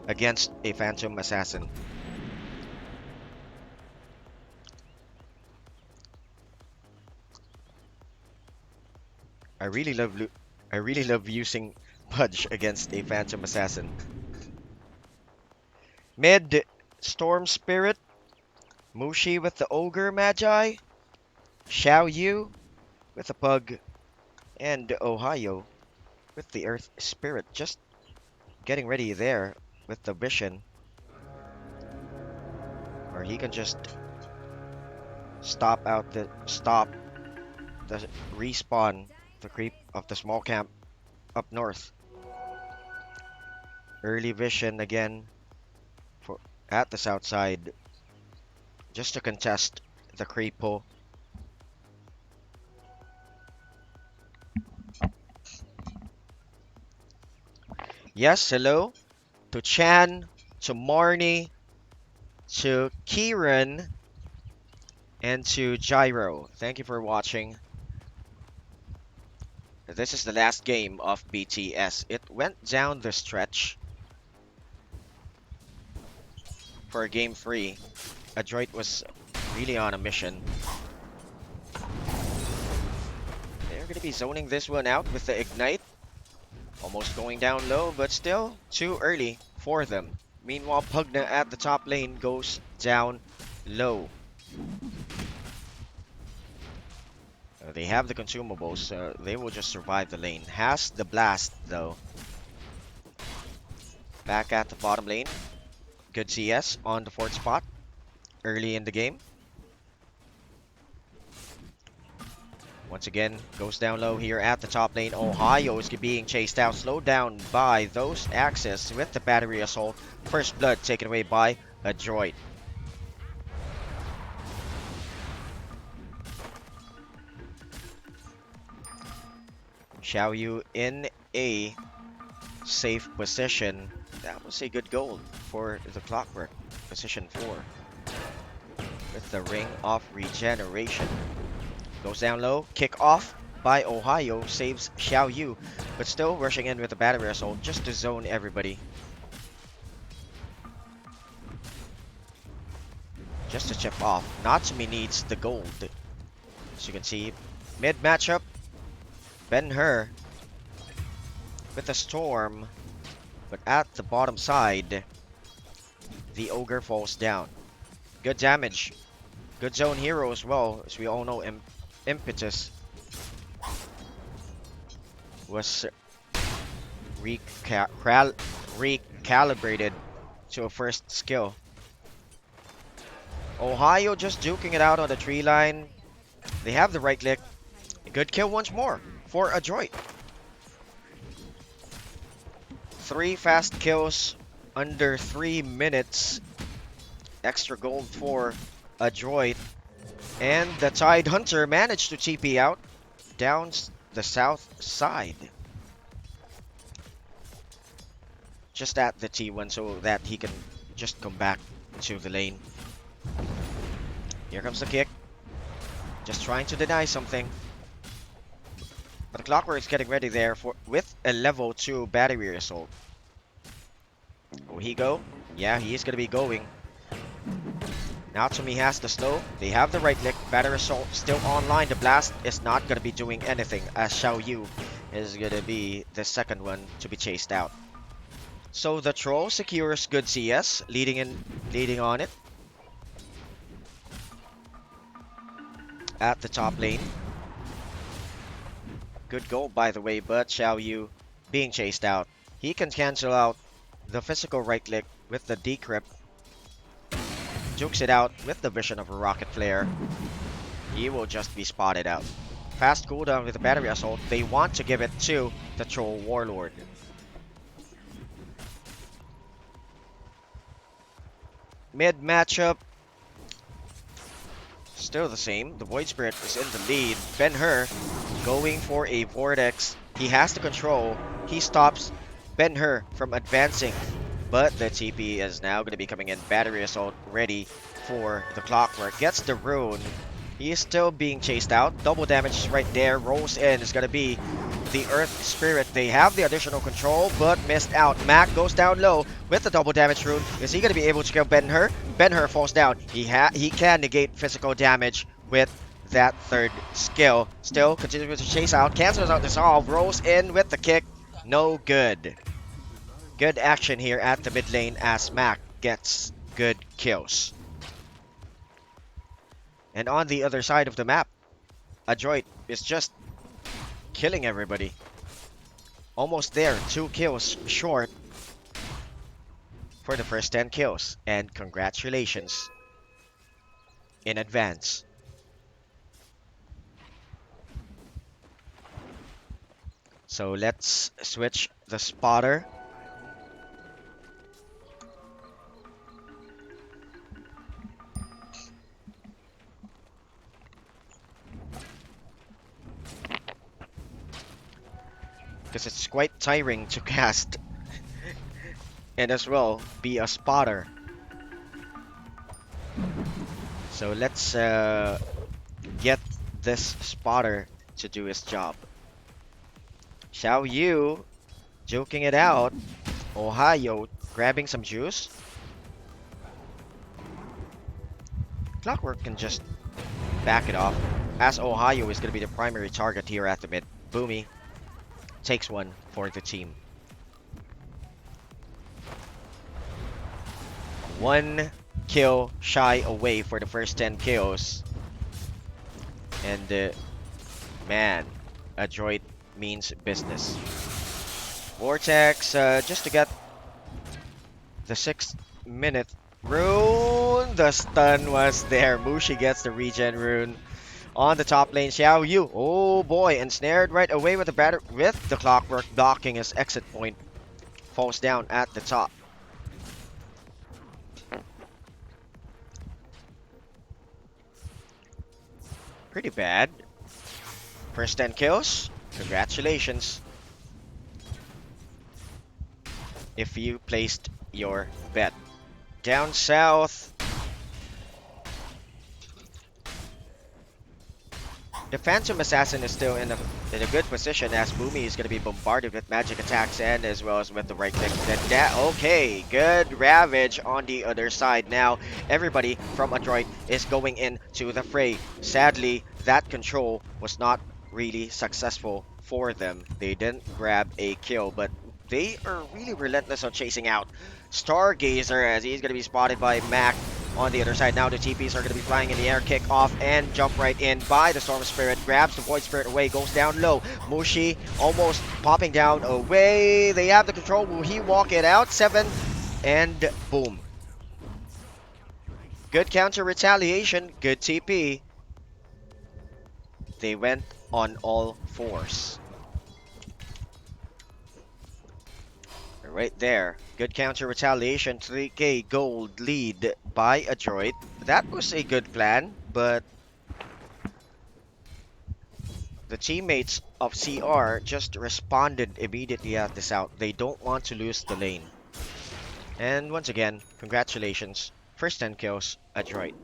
against a Phantom Assassin. I really love using Pudge against a Phantom Assassin. Mid, Storm Spirit, Mushi with the Ogre Magi, Xiao Yu with the Pug, and Ohio with the Earth Spirit. Just getting ready there with the Vision. Or he can just stop the respawn, the creep of the small camp up north. Early Vision again for at the south side, just to contest the creepo. Yes, hello to Chan, to Marnie, to Kieran, and to Gyro. Thank you for watching. This is the last game of BTS. It went down the stretch for game 3. Adroit was really on a mission. They're going to be zoning this one out with the Ignite. Almost going down low, but still too early for them. Meanwhile, Pugna at the top lane goes down low. They have the consumables, so they will just survive the lane. Has the blast, though. Back at the bottom lane. Good CS on the 4th spot early in the game. Once again, goes down low here at the top lane. Ohio is being chased out, slowed down by those axes with the battery assault. First blood taken away by Adroit. Xiao Yu in a safe position. That was a good goal for the Clockwork. Position 4. With the Ring of Regeneration. Goes down low. Kick off by Ohio. Saves Xiao Yu. But still rushing in with the battery assault just to zone everybody. Just to chip off. Natsumi needs the gold. As you can see, mid matchup. Ben-Hur with a Storm, but at the bottom side, the Ogre falls down. Good damage. Good zone hero as well, as we all know Impetus was recalibrated to a first skill. Ohio just duking it out on the tree line. They have the right click. A good kill once more for Adroit. 3 fast kills under 3 minutes. Extra gold for Adroit. And the Tide Hunter managed to TP out down the south side. Just at the T1 so that he can just come back to the lane. Here comes the kick. Just trying to deny something. But the Clockwork is getting ready there with a level 2 battery assault. Will he go? Yeah, he is going to be going. Natsumi has the slow. They have the right click. Battery assault still online. The blast is not going to be doing anything, as Xiao Yu is going to be the second one to be chased out. So the Troll secures good CS, leading on it. At the top lane. Good goal, by the way, but Xiao Yu being chased out. He can cancel out the physical right click with the decrypt. Jukes it out with the vision of a rocket flare. He will just be spotted out. Fast cooldown with the battery assault. They want to give it to the Troll Warlord. Mid matchup. still the same. The Void Spirit is in the lead. Ben-Hur going for a Vortex. He has the control. He stops Ben-Hur from advancing. But the TP is now going to be coming in. Battery Assault ready for the Clockwork. Gets the Rune. He is still being chased out. Double damage right there. Rolls in. Is going to be the Earth Spirit. They have the additional control, but missed out. Mac goes down low with the double damage rune. Is he going to be able to kill Ben-Hur? Ben-Hur falls down. He can negate physical damage with that third skill. Still continuing to chase out. Cancels out Dissolve. Rolls in with the kick. No good. Good action here at the mid lane as Mac gets good kills. And on the other side of the map, Adroit is just killing everybody. Almost there, 2 kills short for the first 10 kills. And congratulations in advance. So let's switch the spotter. Because it's quite tiring to cast and as well be a spotter. So let's get this spotter to do his job. Xiao Yu joking it out. Ohio grabbing some juice. Clockwork can just back it off, as Ohio is going to be the primary target here at the mid. Boomy takes one for the team. 1 kill shy away for the first 10 kills. And man, Adroit means business. Vortex just to get the 6th minute rune. The stun was there. Mushi gets the regen rune. On the top lane, Xiao Yu. Oh boy, ensnared right away with the Clockwork blocking his exit point. Falls down at the top. Pretty bad. First 10 kills. Congratulations. If you placed your bet. Down south. The Phantom Assassin is still in a good position as Boomy is going to be bombarded with magic attacks and as well as with the right click. Okay, good Ravage on the other side. Now everybody from Adroit is going into the fray. Sadly, that control was not really successful for them. They didn't grab a kill, but they are really relentless on chasing out Stargazer as he's going to be spotted by Mac. On the other side, now the TPs are going to be flying in the air, kick off, and jump right in by the Storm Spirit. Grabs the Void Spirit away, goes down low. Mushi almost popping down away. They have the control. Will he walk it out? 7, and boom. Good counter retaliation. Good TP. They went on all 4s. Right there. Good counter retaliation. 3k gold lead by Adroit. That was a good plan, but the teammates of CR just responded immediately at this out. They don't want to lose the lane. And once again, congratulations. First 10 kills, Adroit.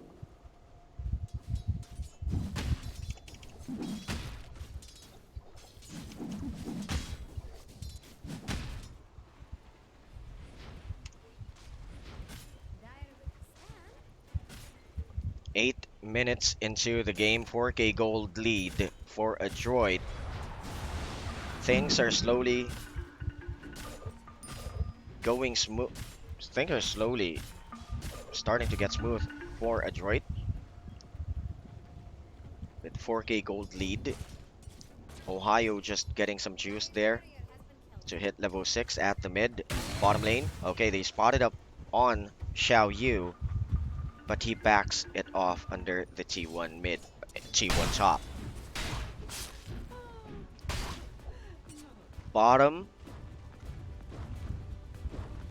Eight minutes into the game, 4k gold lead for Adroit. Things are slowly going smooth. Things are slowly starting to get smooth for Adroit. With 4k gold lead. Ohio just getting some juice there to hit level 6 at the mid. Bottom lane. Okay, they spotted up on Xiao Yu, but he backs it off under the T1 mid, T1 top. Bottom.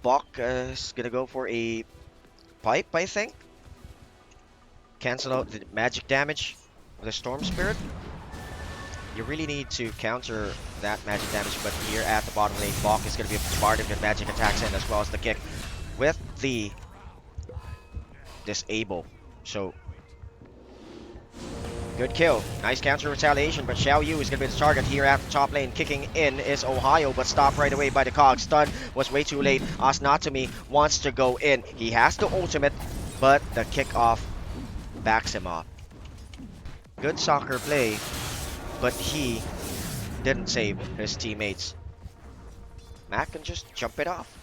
Bok is gonna go for a pipe, I think. cancel out the magic damage of the Storm Spirit. You really need to counter that magic damage, but here at the bottom lane, Bok is going to be bombarded with magic attacks in, as well as the kick with the disable. So, good kill. Nice counter retaliation, but Xiao Yu is going to be the target here at the top lane. Kicking in is Ohio, but stopped right away by the Cog. Stun was way too late. Asnatomy wants to go in. He has the ultimate, but the kickoff backs him off. Good soccer play, but he didn't save his teammates. Mac can just jump it off.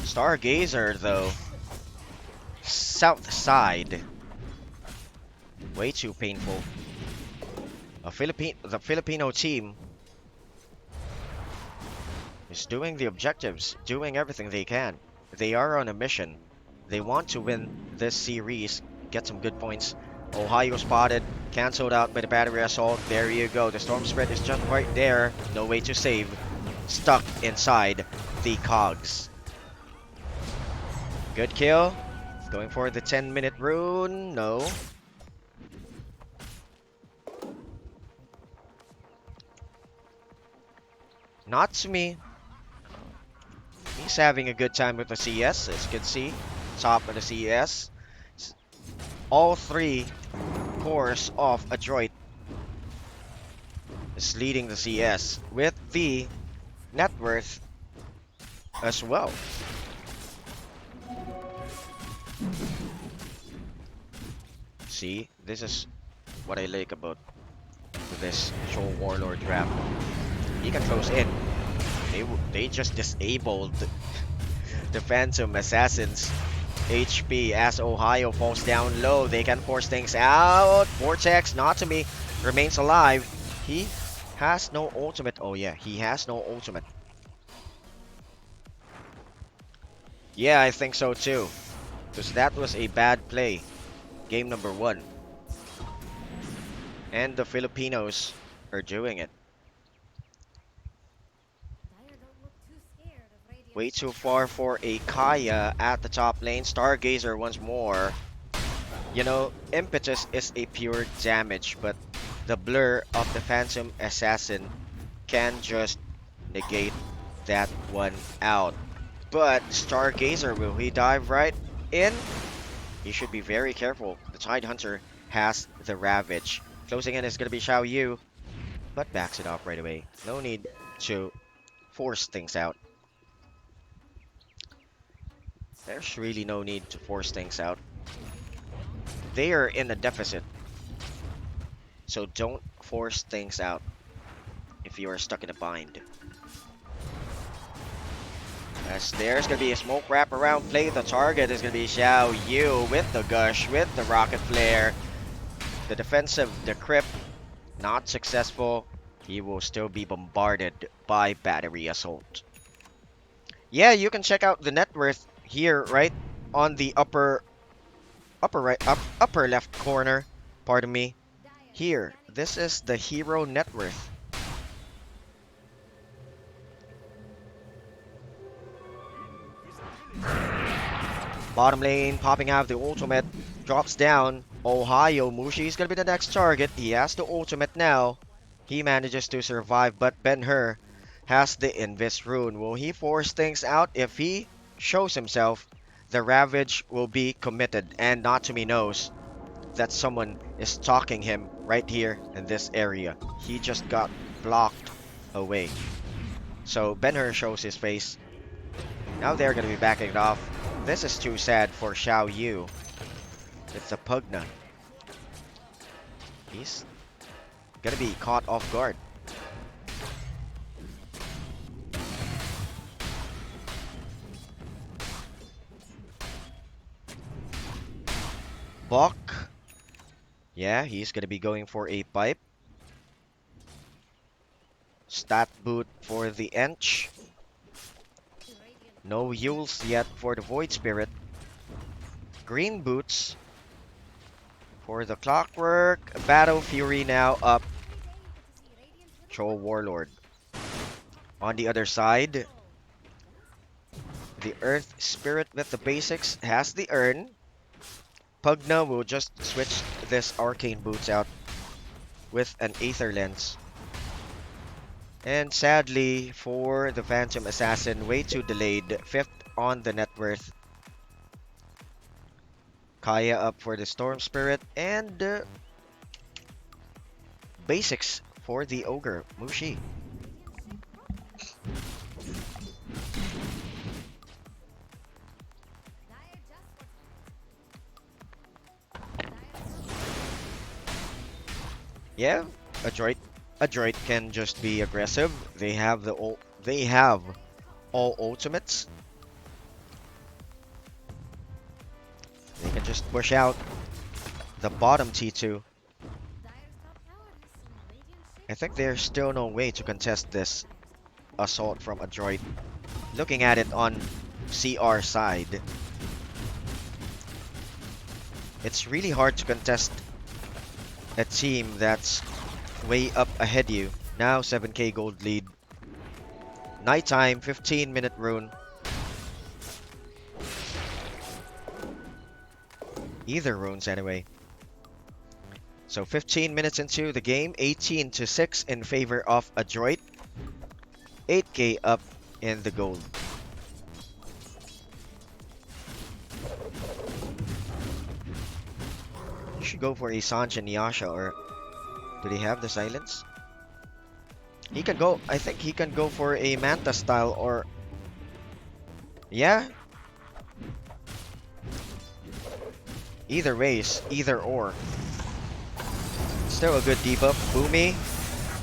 Stargazer, though, south side, way too painful. The Filipino team is doing the objectives, doing everything they can. They are on a mission. They want to win this series, get some good points. Ohio spotted, cancelled out by the battery assault. There you go. The storm spread is just right there. No way to save. Stuck inside the cogs. Good kill. Going for the 10-minute rune. No. Not to me. He's having a good time with the CS, as you can see. Top of the CS. All three cores of Adroit is leading the CS with the net worth as well. See, this is what I like about this Show Warlord draft. He can close in. They just disabled the Phantom Assassins HP as Ohio falls down low. They can force things out. Vortex, not to me, remains alive. He has no ultimate. Oh yeah, he has no ultimate. Yeah, I think so too. Because that was a bad play. Game number 1. And the Filipinos are doing it. Way too far for a Kaya at the top lane. Stargazer once more. You know, Impetus is a pure damage, but the blur of the Phantom Assassin can just negate that one out. But Stargazer, will he dive right in? He should be very careful. The Tide Hunter has the Ravage. Closing in is going to be Xiao Yu, but backs it off right away. No need to force things out. There's really no need to force things out. They are in a deficit. So don't force things out if you are stuck in a bind. As there's going to be a smoke wrap around play. The target is going to be Xiao Yu with the Gush, with the Rocket Flare. The defensive decrypt, not successful. He will still be bombarded by Battery Assault. Yeah, you can check out the net worth here, right on the upper left corner. Pardon me. Here, this is the hero net worth. Bottom lane, popping out the ultimate, drops down. Ohio, Mushi is gonna be the next target. He has the ultimate now. He manages to survive, but Ben-Hur has the Invis rune. Will he force things out? If he shows himself, the Ravage will be committed, and Not-To-Me knows that someone is stalking him right here in this area. He just got blocked away. So Ben-Hur shows his face. Now they're gonna be backing it off. This is too sad for Xiao Yu. It's a Pugna. He's gonna be caught off guard. Bok. Yeah, he's gonna be going for a pipe. Stat boot for the Ench. No Yules yet for the Void Spirit. Green boots for the Clockwork. Battle Fury now up. Troll Warlord. On the other side, The Earth Spirit with the basics has the urn. Pugna will just switch this Arcane Boots out with an Aether Lens. And sadly, for the Phantom Assassin, way too delayed. 5th on the net worth. Kaya up for the Storm Spirit. And basics for the Ogre, Mushi. Yeah, Adroit can just be aggressive. They have all ultimates. They can just push out the bottom T2. I think there's still no way to contest this assault from Adroit. Looking at it on CR side, it's really hard to contest a team that's way up ahead you. Now 7k gold lead. Nighttime, 15-minute rune. Either runes anyway. So 15 minutes into the game, 18-6 in favor of Adroit. 8k up in the gold. You should go for a Sanj and Yasha, or do they have the silence? He can go, I think he can go for a Manta style, or yeah. Either ways, either or. Still a good debuff. Boomy,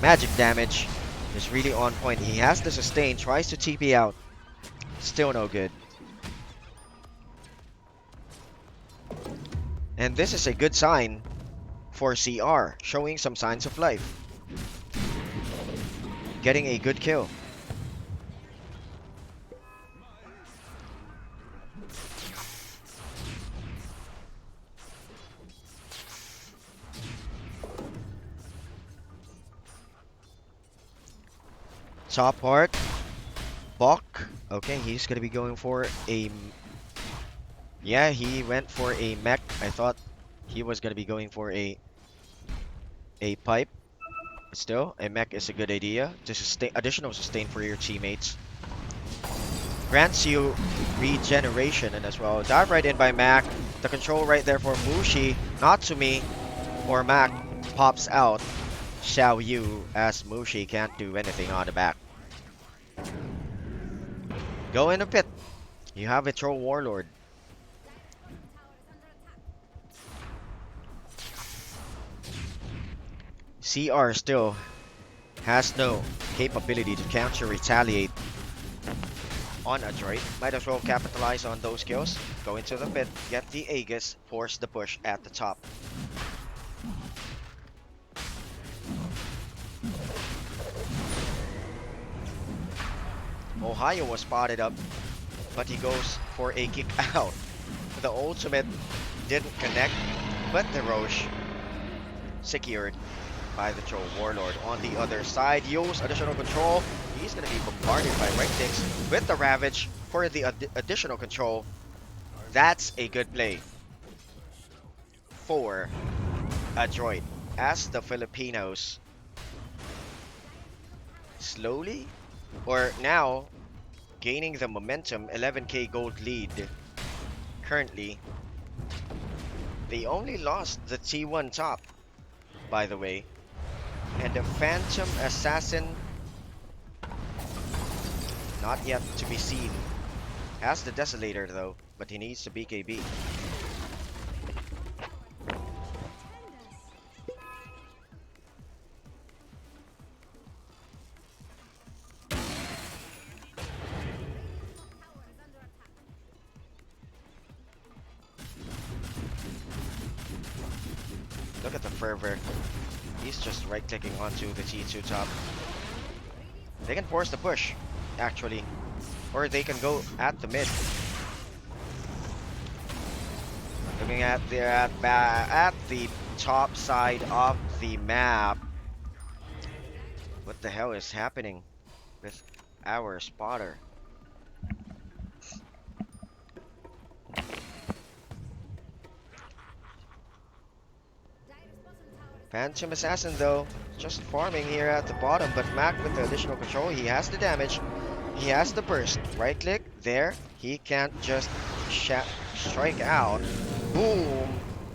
magic damage is really on point. He has the sustain, tries to TP out. Still no good. And this is a good sign for CR, showing some signs of life. Getting a good kill. Top part. Bok. Okay, he's gonna be going for a... Yeah, he went for a mech. I thought he was gonna be going for a pipe. But still, a mech is a good idea to sustain additional sustain for your teammates. Grants you regeneration and as well. Dive right in by Mac. The control right there for Mushi. Natsumi or Mac pops out. Xiao Yu as Mushi can't do anything on the back. Go in a pit. You have a Troll Warlord. CR still has no capability to counter retaliate on Adroit. Might as well capitalize on those kills. Go into the pit, get the Aegis, force the push at the top. Ohio was spotted up, but he goes for a kick out. The ultimate didn't connect, but the Roche secured by the Troll Warlord. On the other side, Yo's additional control. He's going to be bombarded by right clicks with the Ravage for the additional control. That's a good play for Adroit, as the Filipinos slowly, or now, gaining the momentum. 11k gold lead currently. They only lost the T1 top, by the way. And the Phantom Assassin, not yet to be seen. Has the Desolator though, but he needs the BKB. Look at the fervor. He's just right-clicking onto the T2 top. They can force the push, actually. Or they can go at the mid. Looking at the top side of the map. What the hell is happening with our spotter? Phantom Assassin though, just farming here at the bottom, but Mac with the additional control, he has the damage, he has the burst. Right click, there, he can't just strike out. Boom!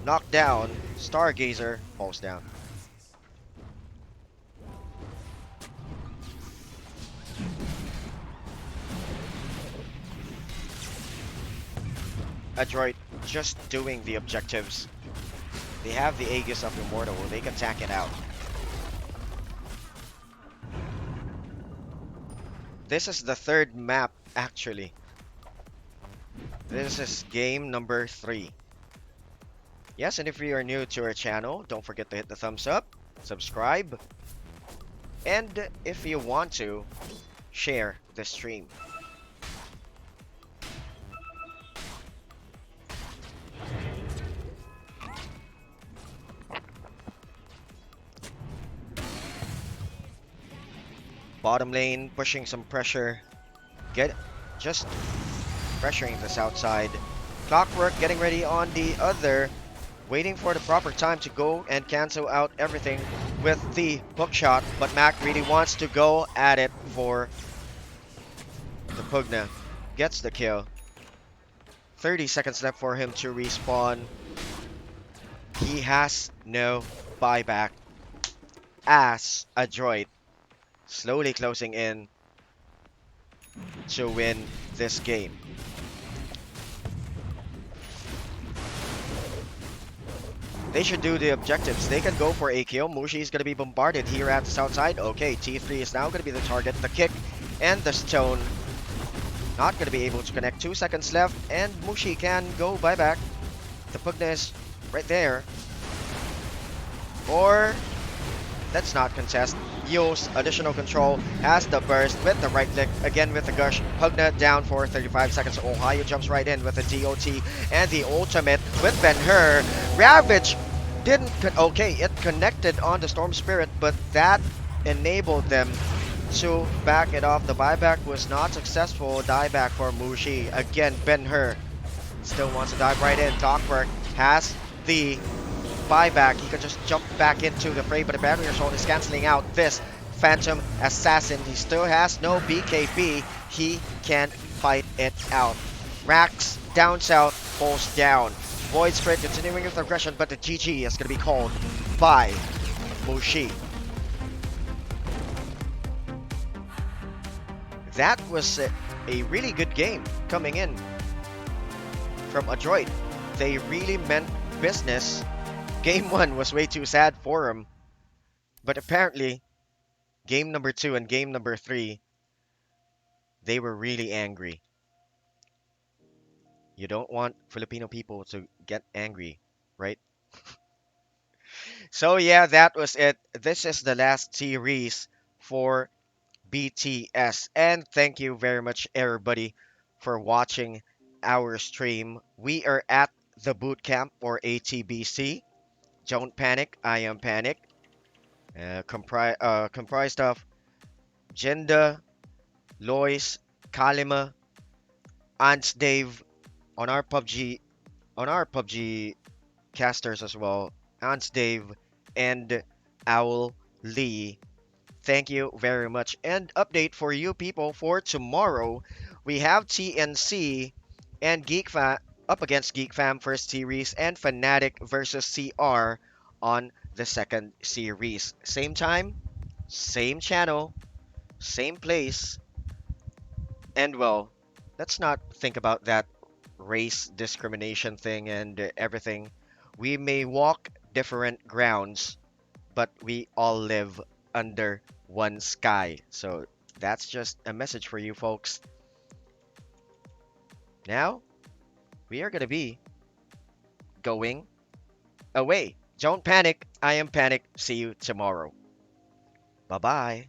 Knocked down, Stargazer falls down. Adroit just doing the objectives. They have the Aegis of Immortal, they can tank it out. This is the third map, actually. This is game number 3. Yes, and if you are new to our channel, don't forget to hit the thumbs up, subscribe, and if you want to, share the stream. Bottom lane, pushing some pressure. Just pressuring the south side. Clockwork getting ready on the other. Waiting for the proper time to go and cancel out everything with the hook shot. But Mac really wants to go at it for the Pugna. Gets the kill. 30 seconds left for him to respawn. He has no buyback as Adroit slowly closing in to win this game. They should do the objectives. They can go for a kill. Mushi is going to be bombarded here at the south side. Okay, T3 is now going to be the target. The kick and the stone. Not going to be able to connect. 2 seconds left, and Mushi can go buyback. The Pugna is right there. Or let's not contest. Use additional control, has the burst with the right click, again with the gush. Pugna down for 35 seconds. Ohio jumps right in with the DOT and the ultimate with Ben-Hur. Ravage didn't, okay, it connected on the Storm Spirit, but that enabled them to back it off. The buyback was not successful. Dieback for Mushi. Again, Ben-Hur still wants to dive right in. Clockwork has the buyback. He could just jump back into the fray, but the barrier assault is canceling out this Phantom Assassin. He still has no BKB. He can fight it out. Rax down south falls down. Void Spirit continuing with aggression, but the GG is going to be called by Mushi. That was a really good game coming in from Adroit. They really meant business. Game 1 was way too sad for him, but apparently game number 2 and game number 3, they were really angry. You don't want Filipino people to get angry, right? So yeah, that was it. This is the last series for BTS, and thank you very much everybody for watching our stream. We are at the boot camp or ATBC. Don't panic, I am panic. Comprised of Jenda, Lois, Kalima, Ants Dave on our PUBG casters as well. Ants Dave and Owl Lee. Thank you very much. And update for you people for tomorrow. We have TNC and Geek Fam up against Geek Fam first series and Fnatic versus CR on the second series. Same time, same channel, same place. And well, let's not think about that race discrimination thing and everything. We may walk different grounds, but we all live under one sky. So that's just a message for you folks. Now, we are going to be going away. Don't panic. I am panic. See you tomorrow. Bye-bye.